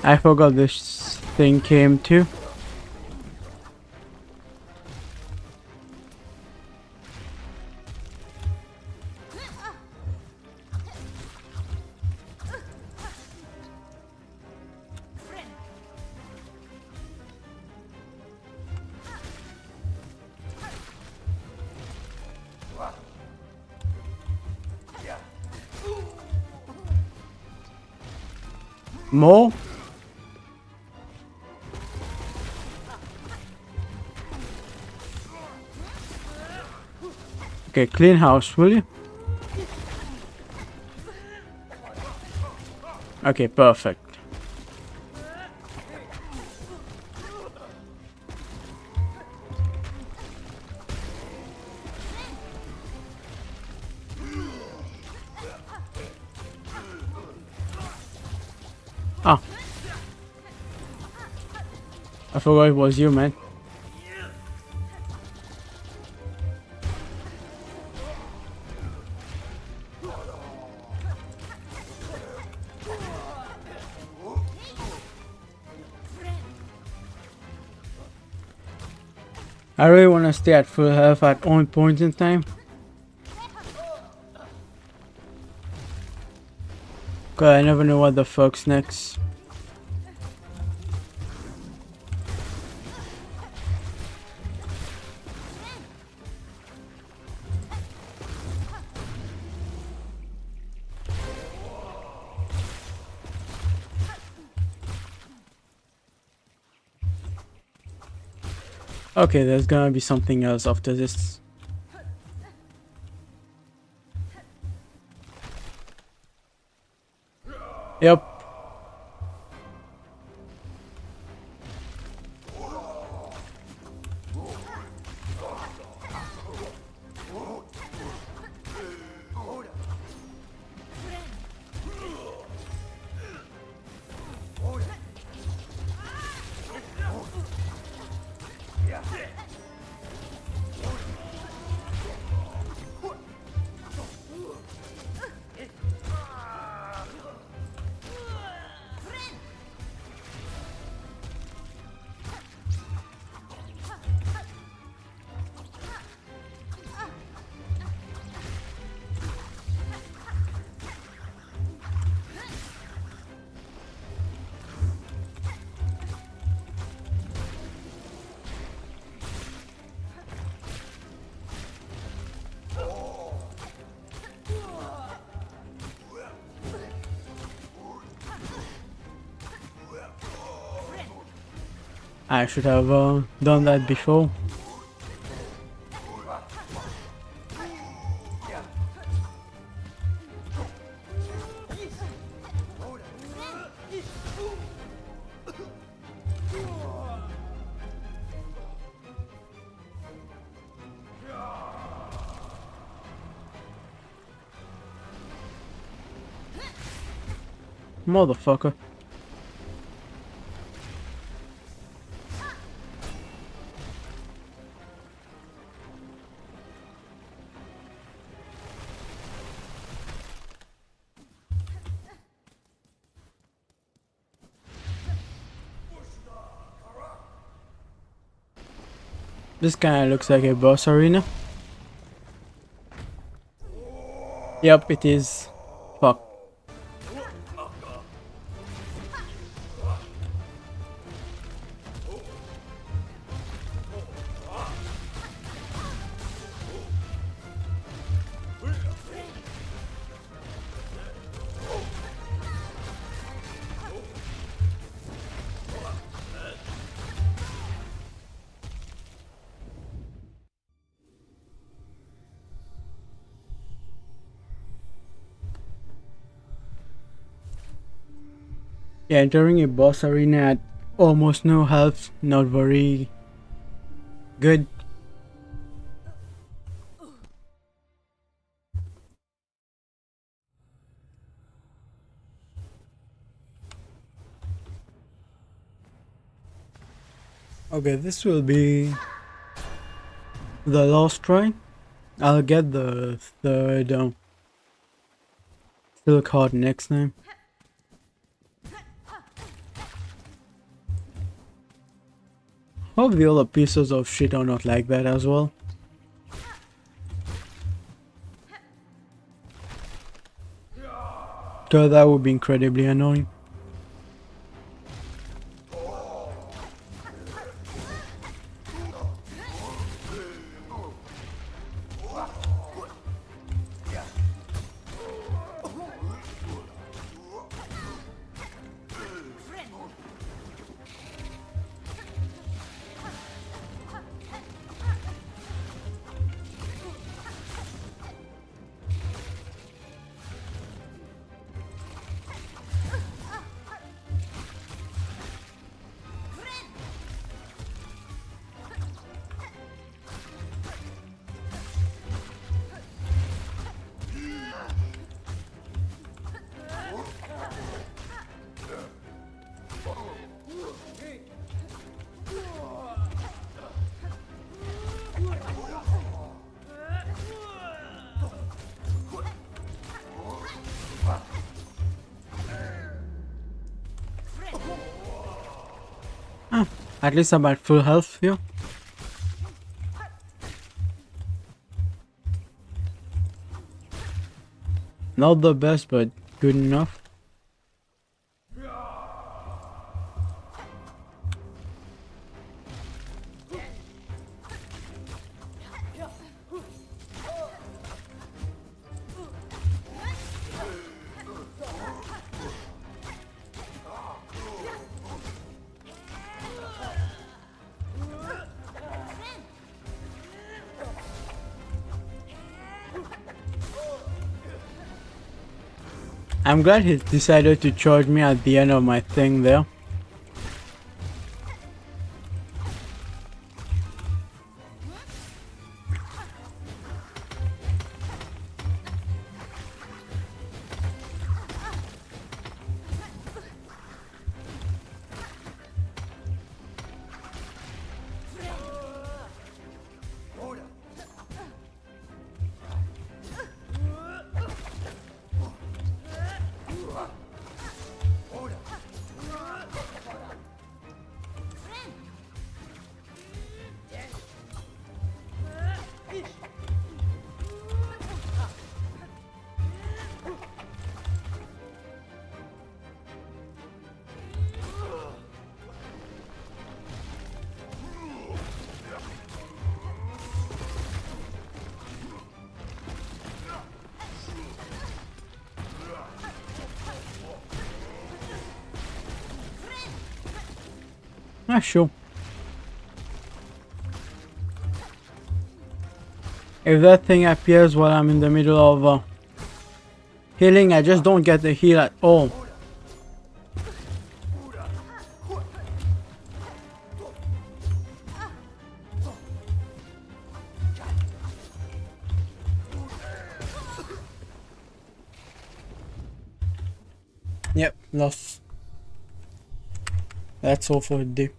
I forgot this thing came too. More? Okay, clean house, will you? Okay, perfect. Ah. I forgot it was you, man. I really want to stay at full health at all points in time. Cause I never know what the fuck's next. Okay, there's gonna be something else after this. Yep. I should have done that before. Motherfucker. This kinda looks like a boss arena. Yep, it is. Fuck. Yeah, entering a boss arena at almost no health, not very good. Okay, this will be the last try. I'll get the third silk heart next time. Hope the other pieces of shit are not like that as well. So that would be incredibly annoying. At least I'm at full health here. Not the best, but good enough. I'm glad he decided to charge me at the end of my thing there. Ah, sure. If that thing appears while I'm in the middle of healing, I just don't get the heal at all. Yep, lost. That's all for today.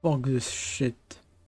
Fuck this shit.